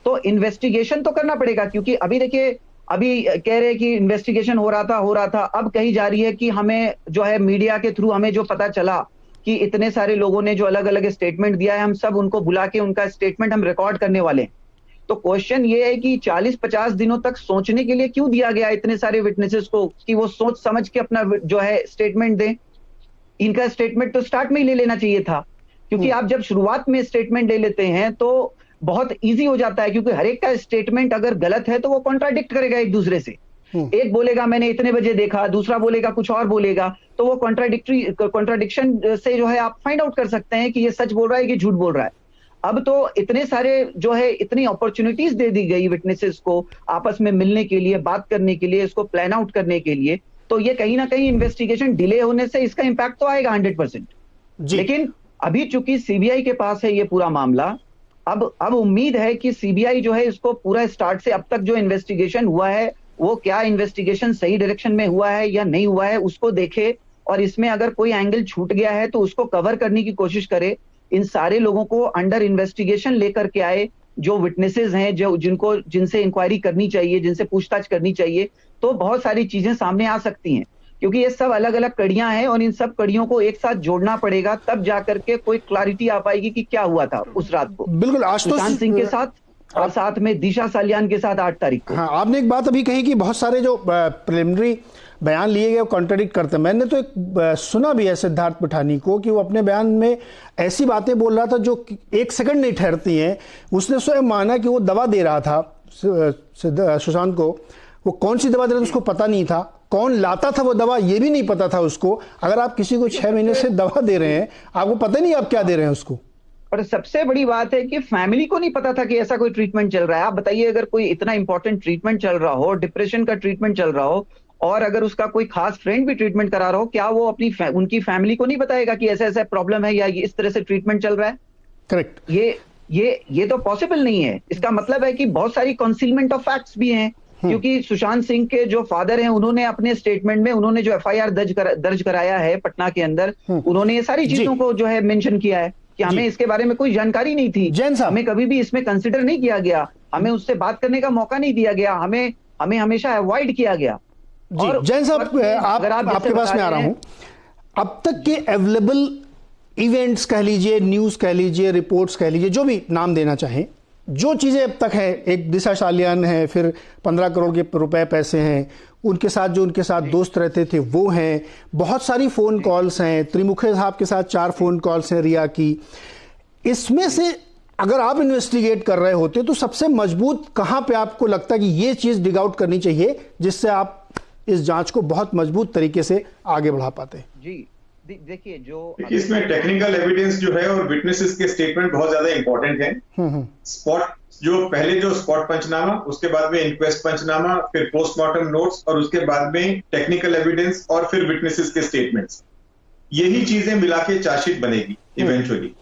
Speaker 4: तो इन्वेस्टिगेशन तो करना पड़ेगा, क्योंकि अभी देखिए, अभी कह रहे हैं कि इन्वेस्टिगेशन हो रहा था, अब कही जा रही है कि हमें जो है मीडिया के थ्रू हमें जो पता चला कि इतने सारे लोगों ने जो अलग अलग स्टेटमेंट दिया है, हम सब उनको बुला के उनका स्टेटमेंट हम रिकॉर्ड करने वाले हैं। तो क्वेश्चन ये है कि 40-50 दिनों तक सोचने के लिए क्यों दिया गया इतने सारे विटनेसेस को, कि वो सोच समझ के अपना जो है स्टेटमेंट दें। इनका स्टेटमेंट तो स्टार्ट में ही ले लेना चाहिए था, क्योंकि आप जब शुरुआत में स्टेटमेंट ले लेते हैं तो बहुत इजी हो जाता है, क्योंकि हर एक का स्टेटमेंट अगर गलत है तो वो कॉन्ट्राडिक्ट करेगा एक दूसरे से। एक बोलेगा मैंने इतने बजे देखा, दूसरा बोलेगा कुछ और बोलेगा, तो वो कॉन्ट्राडिक्शन से जो है आप फाइंड आउट कर सकते हैं कि ये सच बोल रहा है कि झूठ बोल रहा है। अब तो इतने सारे जो है इतनी अपॉर्चुनिटीज दे दी गई विटनेसेस को आपस में मिलने के लिए, बात करने के लिए, इसको प्लान आउट करने के लिए, तो ये कहीं ना कहीं इन्वेस्टिगेशन डिले होने से इसका इंपैक्ट तो आएगा 100%। लेकिन अभी चूंकि सीबीआई के पास है ये पूरा मामला, अब उम्मीद है कि सीबीआई जो है इसको पूरा स्टार्ट से अब तक जो इन्वेस्टिगेशन हुआ है, वो क्या इन्वेस्टिगेशन सही डायरेक्शन में हुआ है या नहीं हुआ है, उसको देखे, और इसमें अगर कोई एंगल छूट गया है तो उसको कवर करने की कोशिश करे। इन सारे लोगों को अंडर इन्वेस्टिगेशन लेकर के आए, जो विटनेसेस हैं, जो जिनसे इंक्वायरी करनी चाहिए, जिनसे पूछताछ करनी चाहिए, तो बहुत सारी चीजें सामने आ सकती हैं। क्योंकि ये सब अलग अलग कड़ियां हैं और इन सब कड़ियों को एक साथ जोड़ना पड़ेगा, तब जाकर के कोई क्लैरिटी आ पाएगी कि क्या हुआ था उस रात को।
Speaker 1: बिल्कुल,
Speaker 4: सुशांत सिंह के साथ और साथ में दिशा सालियान के साथ 8 तारीख को।
Speaker 1: हाँ, आपने एक बात अभी कही कि बहुत सारे जो प्रिलिमिनरी बयान लिए गए वो कॉन्ट्रडिक्ट करते हैं। मैंने तो एक सुना भी है सिद्धार्थ पिठानी को कि वो अपने बयान में ऐसी बातें बोल रहा था जो 1 सेकंड नहीं ठहरती हैं। उसने स्वयं माना कि वो दवा दे रहा था सुशांत को, वो कौन सी दवा दे रहा था उसको पता नहीं था, कौन लाता था वो दवा ये भी नहीं पता था उसको। अगर आप किसी को 6 महीने से दवा दे रहे हैं, आपको पता नहीं आप क्या दे रहे हैं उसको।
Speaker 4: और सबसे बड़ी बात है कि फैमिली को नहीं पता था कि ऐसा कोई ट्रीटमेंट चल रहा है। आप बताइए, अगर कोई इतना इंपॉर्टेंट ट्रीटमेंट चल रहा हो, डिप्रेशन का ट्रीटमेंट चल रहा हो, और अगर उसका कोई खास फ्रेंड भी ट्रीटमेंट करा रहा हो, क्या वो उनकी फैमिली को नहीं बताएगा कि ऐसा ऐसा प्रॉब्लम है या इस तरह से ट्रीटमेंट चल रहा है?
Speaker 1: करेक्ट।
Speaker 4: ये तो पॉसिबल नहीं है। इसका मतलब है कि बहुत सारी कंसीलमेंट ऑफ फैक्ट्स भी हैं, क्योंकि सुशांत सिंह के जो फादर हैं, उन्होंने अपने स्टेटमेंट में, उन्होंने जो एफआईआर दर्ज कराया है पटना के अंदर, उन्होंने ये सारी चीजों को जो है मेंशन किया है कि हमें इसके बारे में कोई जानकारी नहीं थी, हमें कभी भी इसमें कंसिडर नहीं किया गया, हमें उससे बात करने का मौका नहीं दिया गया, हमें हमेशा अवॉइड किया गया।
Speaker 1: जी जैन साहब, आपके पास मैं आ रहा हूं। अब तक के अवेलेबल इवेंट्स कह लीजिए, न्यूज कह लीजिए, रिपोर्ट्स कह लीजिए, जो भी नाम देना चाहें, जो चीजें अब तक है, एक दिशा सालियान है, फिर 15 करोड़ के रुपए पैसे हैं, उनके साथ जो उनके साथ दोस्त रहते थे वो हैं, बहुत सारी फोन कॉल्स हैं, त्रिमुखे साहब के साथ 4 फोन कॉल्स हैं रिया की। इसमें से अगर आप इन्वेस्टिगेट कर रहे होते तो सबसे मजबूत कहां पे आपको लगता है कि ये चीज डिग आउट करनी चाहिए, जिससे आप इस जांच को बहुत मजबूत तरीके से आगे बढ़ा पाते हैं?
Speaker 4: जी देखिए,
Speaker 6: इसमें टेक्निकल एविडेंस जो है और विटनेसेस के स्टेटमेंट बहुत ज्यादा इंपॉर्टेंट है। स्पॉट जो स्पॉट पंचनामा, उसके बाद में इंक्वेस्ट पंचनामा, फिर पोस्टमार्टम नोट्स, और उसके बाद में टेक्निकल एविडेंस, और फिर विटनेसेस के स्टेटमेंट्स, यही चीजें मिला के चार्जशीट बनेगी इवेंचुअली।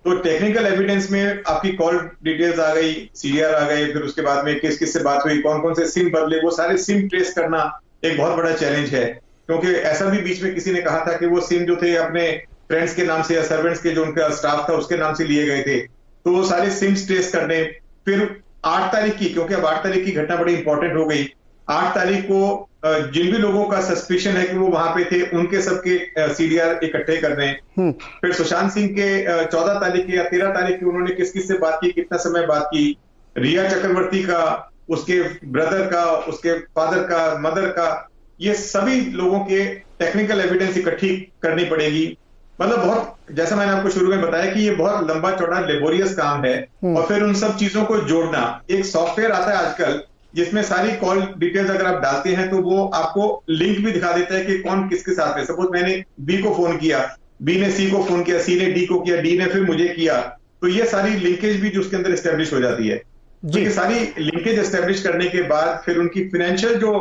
Speaker 6: तो टेक्निकल एविडेंस में आपकी कॉल डिटेल्स आ गई, सीडीआर आ गए, फिर उसके बाद में किस किस से बात हुई, कौन कौन से सिम बदले, वो सारे सिम ट्रेस करना एक बहुत बड़ा चैलेंज है। क्योंकि ऐसा भी बीच में किसी ने कहा था कि वो सिम जो थे अपने फ्रेंड्स के नाम से या सर्वेंट्स के जो उनका स्टाफ था उसके नाम से लिए गए थे, तो वो सारे सिम्स ट्रेस करने। फिर 8 तारीख की, क्योंकि अब 8 तारीख की घटना बड़ी इंपॉर्टेंट हो गई, 8 तारीख को जिन भी लोगों का सस्पिशन है कि वो वहां पे थे, उनके सबके सीडीआर इकट्ठे करने। फिर सुशांत सिंह के 14 तारीख की या 13 तारीख की उन्होंने किस किस से बात की, कितना समय बात की, रिया चक्रवर्ती का, उसके ब्रदर का, उसके फादर का, मदर का, ये सभी लोगों के टेक्निकल एविडेंस इकट्ठी करनी पड़ेगी। मतलब बहुत, जैसा मैंने आपको शुरू में बताया कि ये बहुत लंबा चौड़ा लेबोरियस काम है। और फिर उन सब चीजों को जोड़ना, एक सॉफ्टवेयर आता है आजकल जिसमें सारी कॉल डिटेल्स अगर आप डालते हैं तो वो आपको लिंक भी दिखा देता है कि कौन किसके साथ है। सपोज मैंने बी को फोन किया, बी ने सी को फोन किया, सी ने डी को किया, डी ने फिर मुझे किया, तो ये सारी लिंकेज भी जो उसके अंदर एस्टेब्लिश हो जाती है। तो ये सारी लिंकेज एस्टेब्लिश करने के बाद फिर उनकी फाइनेंशियल जो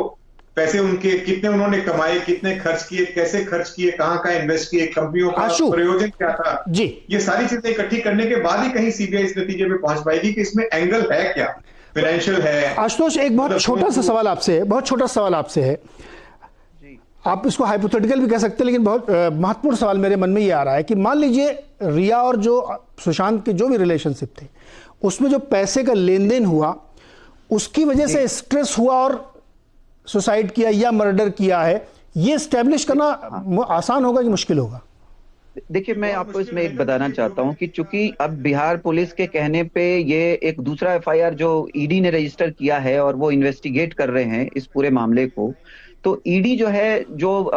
Speaker 6: पैसे उनके कितने उन्होंने कमाए, कितने खर्च किए, कैसे खर्च किए, कहाँ इन्वेस्ट किए, कंपनियों का प्रयोजन क्या था जी, ये सारी चीजें इकट्ठी करने के बाद ही कहीं सीबीआई इस नतीजे पे पहुंच पाएगी कि इसमें एंगल है क्या, फाइनेंशियल है।
Speaker 1: आशुतोष, एक बहुत छोटा सा सवाल आपसे है, बहुत छोटा सवाल आपसे है, आप इसको हाइपोथेटिकल भी कह सकते हैं, लेकिन बहुत महत्वपूर्ण सवाल मेरे मन में ये आ रहा है कि मान लीजिए रिया और जो सुशांत के जो भी रिलेशनशिप थे उसमें जो पैसे का लेन देन हुआ उसकी वजह से स्ट्रेस हुआ और सुसाइड किया या मर्डर किया है, ये एस्टेब्लिश करना आसान होगा कि मुश्किल होगा?
Speaker 4: देखिए, मैं आपको इसमें एक बताना चाहता हूं कि चूंकि अब बिहार पुलिस के कहने पे ये एक दूसरा एफआईआर जो ईडी ने रजिस्टर किया है और वो इन्वेस्टिगेट कर रहे हैं इस पूरे मामले को, तो ईडी जो है जो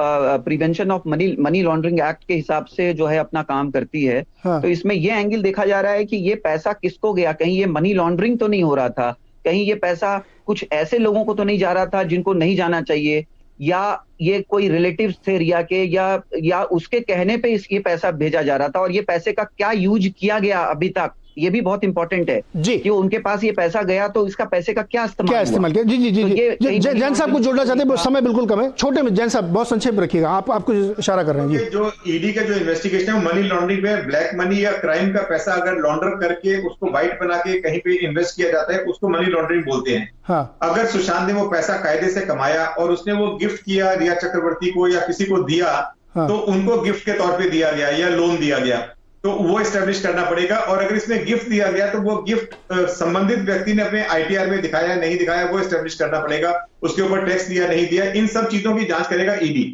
Speaker 4: prevention of money laundering act के हिसाब से जो है अपना काम करती है। हाँ। तो इसमें ये एंगल देखा जा रहा है कि ये पैसा किसको गया, कहीं ये मनी लॉन्ड्रिंग तो नहीं हो रहा था, कहीं ये पैसा कुछ ऐसे लोगों को तो नहीं जा रहा था जिनको नहीं जाना चाहिए, या ये कोई रिलेटिव्स थे रिया के, या उसके कहने पे ये पैसा भेजा जा रहा था, और ये पैसे का क्या यूज किया गया अभी तक, ये भी बहुत इंपॉर्टेंट है जी, कि उनके पास ये पैसा गया तो इसका पैसे का क्या इस्तेमाल किया। जी जी जी,
Speaker 1: तो जैन साहब को जोड़ना चाहते हैं, समय बिल्कुल कम है, छोटे में जैन साहब बहुत संक्षेप रखिएगा, आपको इशारा कर रहे हैं जी।
Speaker 6: जो ईडी का जो इन्वेस्टिगेशन है मनी लॉन्ड्रिंग में, ब्लैक मनी या क्राइम का पैसा अगर लॉन्डर करके उसको व्हाइट बना के कहीं पे इन्वेस्ट किया जाता है उसको मनी लॉन्ड्रिंग बोलते हैं। हाँ। अगर सुशांत ने वो पैसा कायदे से कमाया और उसने वो गिफ्ट किया रिया चक्रवर्ती को या किसी को दिया, हाँ। तो उनको गिफ्ट के तौर पे दिया गया या लोन दिया गया, तो वो एस्टेब्लिश करना पड़ेगा। और अगर इसमें गिफ्ट दिया गया तो वो गिफ्ट संबंधित व्यक्ति ने अपने आईटीआर में दिखाया नहीं दिखाया वो एस्टेब्लिश करना पड़ेगा, उसके ऊपर टैक्स दिया नहीं दिया, इन सब चीजों की जांच करेगा ईडी।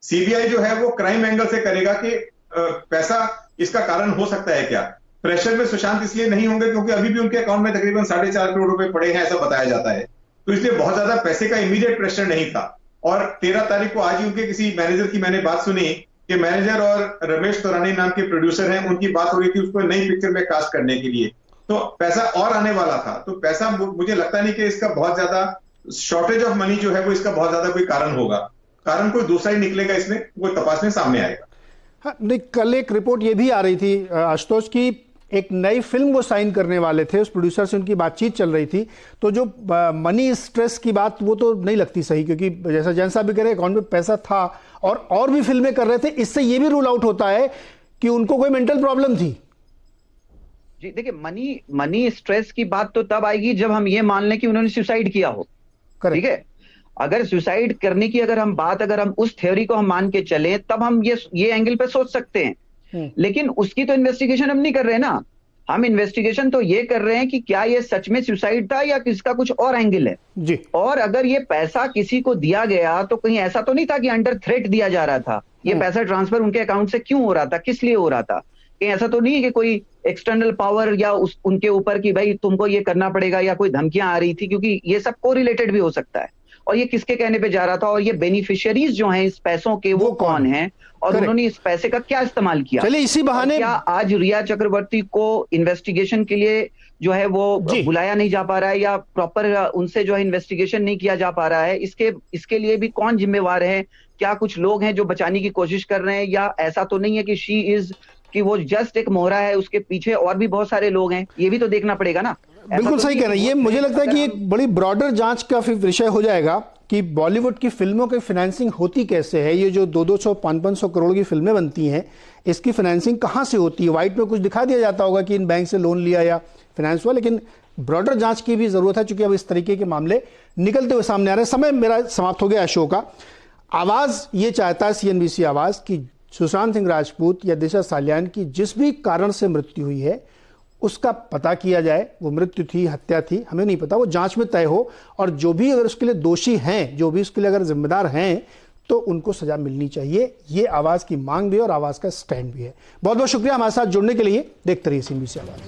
Speaker 6: सीबीआई जो है वो क्राइम एंगल से करेगा कि पैसा इसका कारण हो सकता है क्या। प्रेशर में सुशांत इसलिए नहीं होंगे क्योंकि अभी भी उनके अकाउंट में तकरीबन 4.5 करोड़ रुपए पड़े हैं, ऐसा बताया जाता है, तो इसलिए बहुत ज्यादा पैसे का इमीडिएट प्रेशर नहीं था। और 13 तारीख को आज ही उनके किसी मैनेजर की मैंने बात सुनी कि मैनेजर और रमेश तोरानी नाम के प्रोड्यूसर हैं, उनकी बात हो रही थी उसको नई पिक्चर में कास्ट करने के लिए, तो पैसा और आने वाला था। तो पैसा मुझे लगता नहीं कि इसका बहुत ज्यादा शॉर्टेज ऑफ मनी जो है वो इसका बहुत ज्यादा कोई कारण होगा, कारण कोई दूसरा ही निकलेगा, इसमें वो तपास में सामने आएगा।
Speaker 1: हाँ, नहीं, कल एक रिपोर्ट ये भी आ रही थी आशुतोष की एक नई फिल्म वो साइन करने वाले थे, उस प्रोड्यूसर से उनकी बातचीत चल रही थी, तो जो मनी स्ट्रेस की बात वो तो नहीं लगती सही, क्योंकि जैसा जैन साहब भी कह रहे हैं अकाउंट में पैसा था और भी फिल्में कर रहे थे, इससे ये भी रूल आउट होता है कि उनको कोई मेंटल प्रॉब्लम थी।
Speaker 4: जी देखिए, मनी स्ट्रेस की बात तो तब आएगी जब हम ये मान लें कि उन्होंने सुसाइड किया हो, ठीक है। अगर सुसाइड करने की अगर हम उस थ्योरी को हम मान के चले तब हम ये एंगल पे सोच सकते हैं, लेकिन उसकी तो इन्वेस्टिगेशन हम नहीं कर रहे ना। हम इन्वेस्टिगेशन तो ये कर रहे हैं कि क्या ये सच में सुसाइड था या किसका कुछ और एंगल है जी। और अगर ये पैसा किसी को दिया गया तो कहीं ऐसा तो नहीं था कि अंडर थ्रेट दिया जा रहा था, ये पैसा ट्रांसफर उनके अकाउंट से क्यों हो रहा था, किस लिए हो रहा था, कहीं ऐसा तो नहीं है कि कोई एक्सटर्नल पावर या उनके ऊपर कि भाई तुमको ये करना पड़ेगा या कोई धमकियां आ रही थी, क्योंकि ये सब को रिलेटेड भी हो सकता है। और ये किसके कहने पे जा रहा था, और ये बेनिफिशियरीज जो हैं इस पैसों के वो कौन हैं, और उन्होंने इस पैसे का क्या इस्तेमाल किया।
Speaker 1: चलिए इसी बहाने
Speaker 4: क्या आज रिया चक्रवर्ती को इन्वेस्टिगेशन के लिए जो है वो बुलाया नहीं जा पा रहा है या प्रॉपर उनसे जो है इन्वेस्टिगेशन नहीं किया जा पा रहा है, इसके लिए भी कौन जिम्मेवार है? क्या कुछ लोग हैं जो बचाने की कोशिश कर रहे हैं, या ऐसा तो नहीं है कि वो जस्ट एक मोहरा है, उसके पीछे और भी बहुत सारे लोग हैं, ये भी तो देखना पड़ेगा ना।
Speaker 1: बिल्कुल सही कह रहे हैं। ये मुझे लगता है कि एक बड़ी ब्रॉडर जांच का विषय हो जाएगा कि बॉलीवुड की फिल्मों की फाइनेंसिंग होती कैसे है। ये जो 200-500 करोड़ की फिल्में बनती हैं, इसकी फाइनेंसिंग कहाँ से होती है? व्हाइट में कुछ दिखा दिया जाता होगा कि इन बैंक से लोन लिया या फाइनेंस हुआ, लेकिन ब्रॉडर जांच की भी जरूरत है, चूंकि अब इस तरीके के मामले निकलते हुए सामने आ रहे हैं। समय मेरा समाप्त हो गया शो का। आवाज ये चाहता है सीएनबीसी आवाज की सुशांत सिंह राजपूत या दिशा सालियान की जिस भी कारण से मृत्यु हुई है उसका पता किया जाए। वो मृत्यु थी, हत्या थी, हमें नहीं पता, वो जांच में तय हो, और जो भी अगर उसके लिए दोषी हैं, जो भी उसके लिए अगर जिम्मेदार हैं, तो उनको सजा मिलनी चाहिए। ये आवाज की मांग भी है और आवाज का स्टैंड भी है। बहुत बहुत शुक्रिया हमारे साथ जुड़ने के लिए। देखते रहिए सीएनबीसी आवाज।